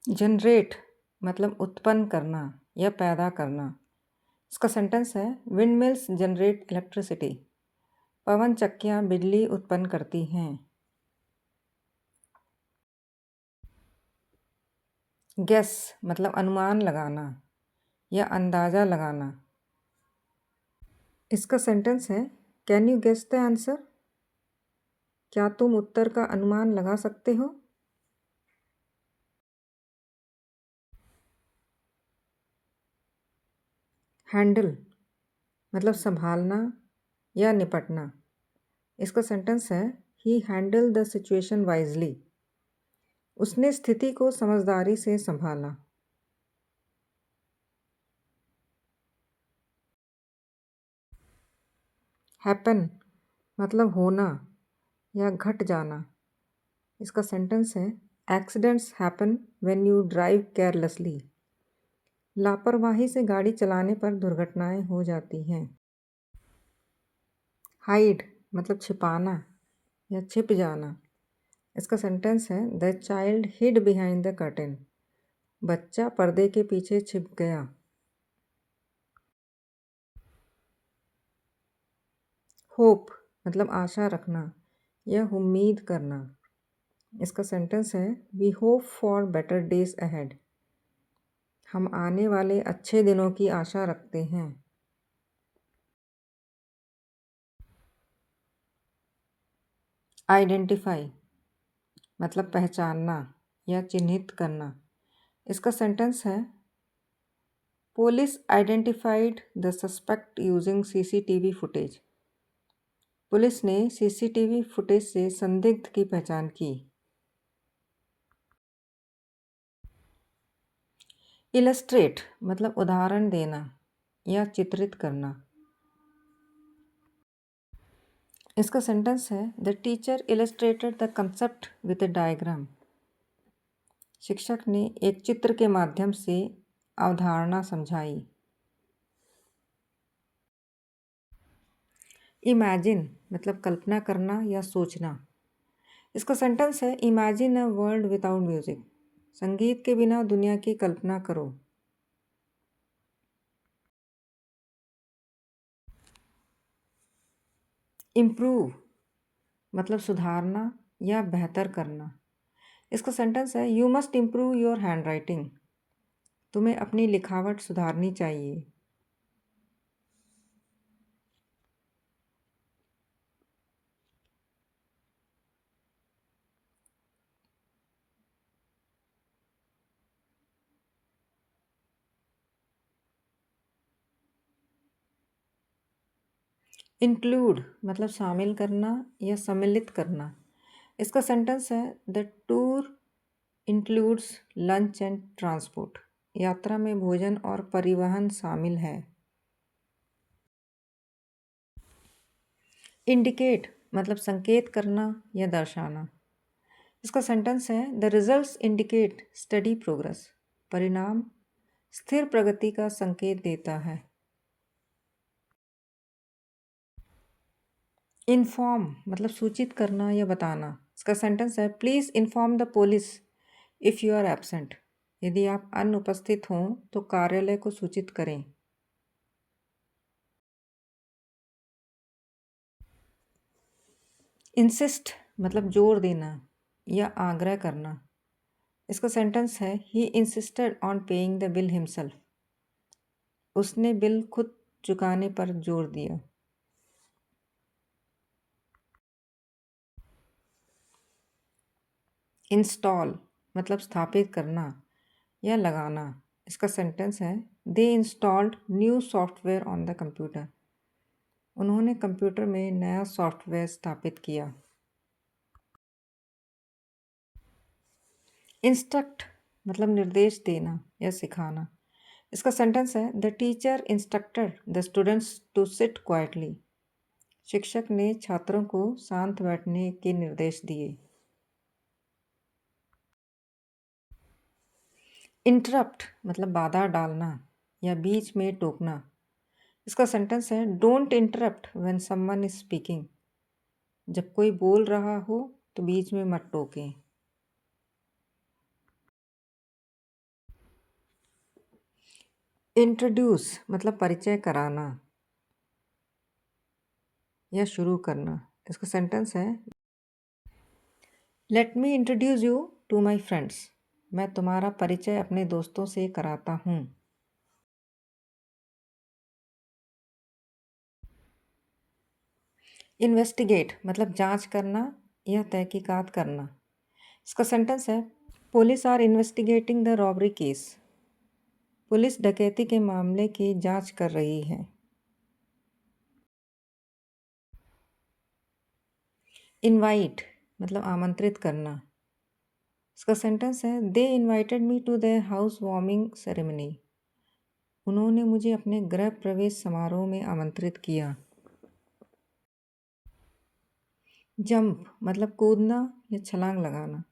A: जनरेट मतलब उत्पन्न करना या पैदा करना। इसका सेंटेंस है विंड मिल्स जनरेट इलेक्ट्रिसिटी। पवन चक्कियाँ बिजली उत्पन्न करती हैं। गेस मतलब अनुमान लगाना या अंदाज़ा लगाना। इसका सेंटेंस है can you guess the answer. क्या तुम उत्तर का अनुमान लगा सकते हो। हैंडल मतलब संभालना या निपटना। इसका सेंटेंस है ही हैंडल द सिचुएशन वाइजली। उसने स्थिति को समझदारी से संभाला। हैपन मतलब होना या घट जाना। इसका सेंटेंस है accidents happen when you drive carelessly. लापरवाही से गाड़ी चलाने पर दुर्घटनाएं हो जाती हैं। हाइड मतलब छिपाना या छिप जाना। इसका सेंटेंस है the child hid behind the curtain. बच्चा पर्दे के पीछे छिप गया। होप मतलब आशा रखना या उम्मीद करना। इसका सेंटेंस है we hope for better days ahead. हम आने वाले अच्छे दिनों की आशा रखते हैं। आइडेंटिफाई मतलब पहचानना या चिन्हित करना। इसका सेंटेंस है police identified the suspect using CCTV footage. Police ने सीसीटीवी फुटेज से संदिग्ध की पहचान की। इलस्ट्रेट मतलब उदाहरण देना या चित्रित करना। इसका सेंटेंस है the teacher illustrated the concept with a diagram. शिक्षक ने एक चित्र के माध्यम से अवधारणा समझाई। इमेजिन मतलब कल्पना करना या सोचना। इसका सेंटेंस है imagine a world without music. संगीत के बिना दुनिया की कल्पना करो। इम्प्रूव मतलब सुधारना या बेहतर करना। इसका सेंटेंस है you must improve your hand writing. तुम्हें अपनी लिखावट सुधारनी चाहिए। इंक्लूड मतलब शामिल करना या सम्मिलित करना। इसका सेंटेंस है the tour includes lunch and transport. यात्रा में भोजन और परिवहन शामिल है। इंडिकेट मतलब संकेत करना या दर्शाना। इसका सेंटेंस है the results indicate study progress. परिणाम स्थिर प्रगति का संकेत देता है। इन्फॉर्म मतलब सूचित करना या बताना। इसका सेंटेंस है please inform the police if you are absent. यदि आप अनुपस्थित हों तो कार्यालय को सूचित करें। इंसिस्ट मतलब जोर देना या आग्रह करना। इसका सेंटेंस है he insisted on paying the bill himself. उसने बिल खुद चुकाने पर जोर दिया। इंस्टॉल मतलब स्थापित करना या लगाना। इसका सेंटेंस है they installed new software on the computer. उन्होंने कंप्यूटर में नया सॉफ्टवेयर स्थापित किया। इंस्ट्रक्ट मतलब निर्देश देना या सिखाना। इसका सेंटेंस है the teacher instructed the students to sit quietly. शिक्षक ने छात्रों को शांत बैठने के निर्देश दिए। इंटरप्ट मतलब बाधा डालना या बीच में टोकना। इसका सेंटेंस है don't interrupt when someone is speaking. जब कोई बोल रहा हो तो बीच में मत टोकें। इंट्रोड्यूस मतलब परिचय कराना या शुरू करना। इसका सेंटेंस है let me introduce you to my friends. मैं तुम्हारा परिचय अपने दोस्तों से कराता हूँ। इन्वेस्टिगेट मतलब जांच करना या तहकीकात करना। इसका सेंटेंस है police are investigating the robbery case. Police डकैती के मामले की जांच कर रही है। इनवाइट मतलब आमंत्रित करना। इसका सेंटेंस है they invited me to the housewarming ceremony. उन्होंने मुझे अपने गृह प्रवेश समारोह में आमंत्रित किया। जंप मतलब कूदना या छलांग लगाना।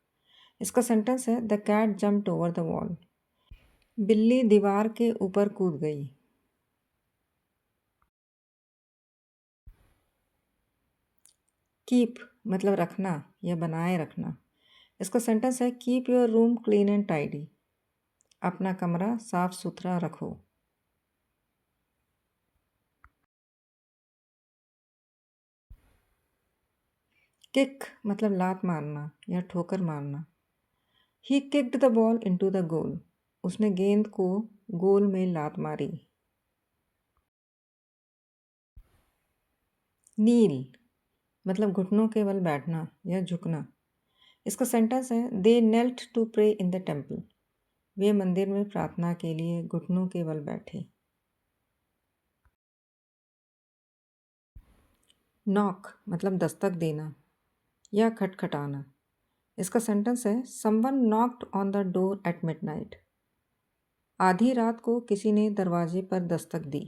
A: इसका सेंटेंस है the cat jumped over the wall. बिल्ली दीवार के ऊपर कूद गई। कीप मतलब रखना या बनाए रखना। इसका सेंटेंस है keep your room clean and tidy. अपना कमरा साफ सुथरा रखो। किक मतलब लात मारना या ठोकर मारना। He kicked the ball into the goal. उसने गेंद को गोल में लात मारी। नील मतलब घुटनों के बल बैठना या झुकना। इसका सेंटेंस है they knelt to pray in the temple. वे मंदिर में प्रार्थना के लिए घुटनों के बल बैठे। नॉक मतलब दस्तक देना या खटखटाना। इसका सेंटेंस है someone knocked on the door eight midnight. आधी रात को किसी ने दरवाजे पर दस्तक दी।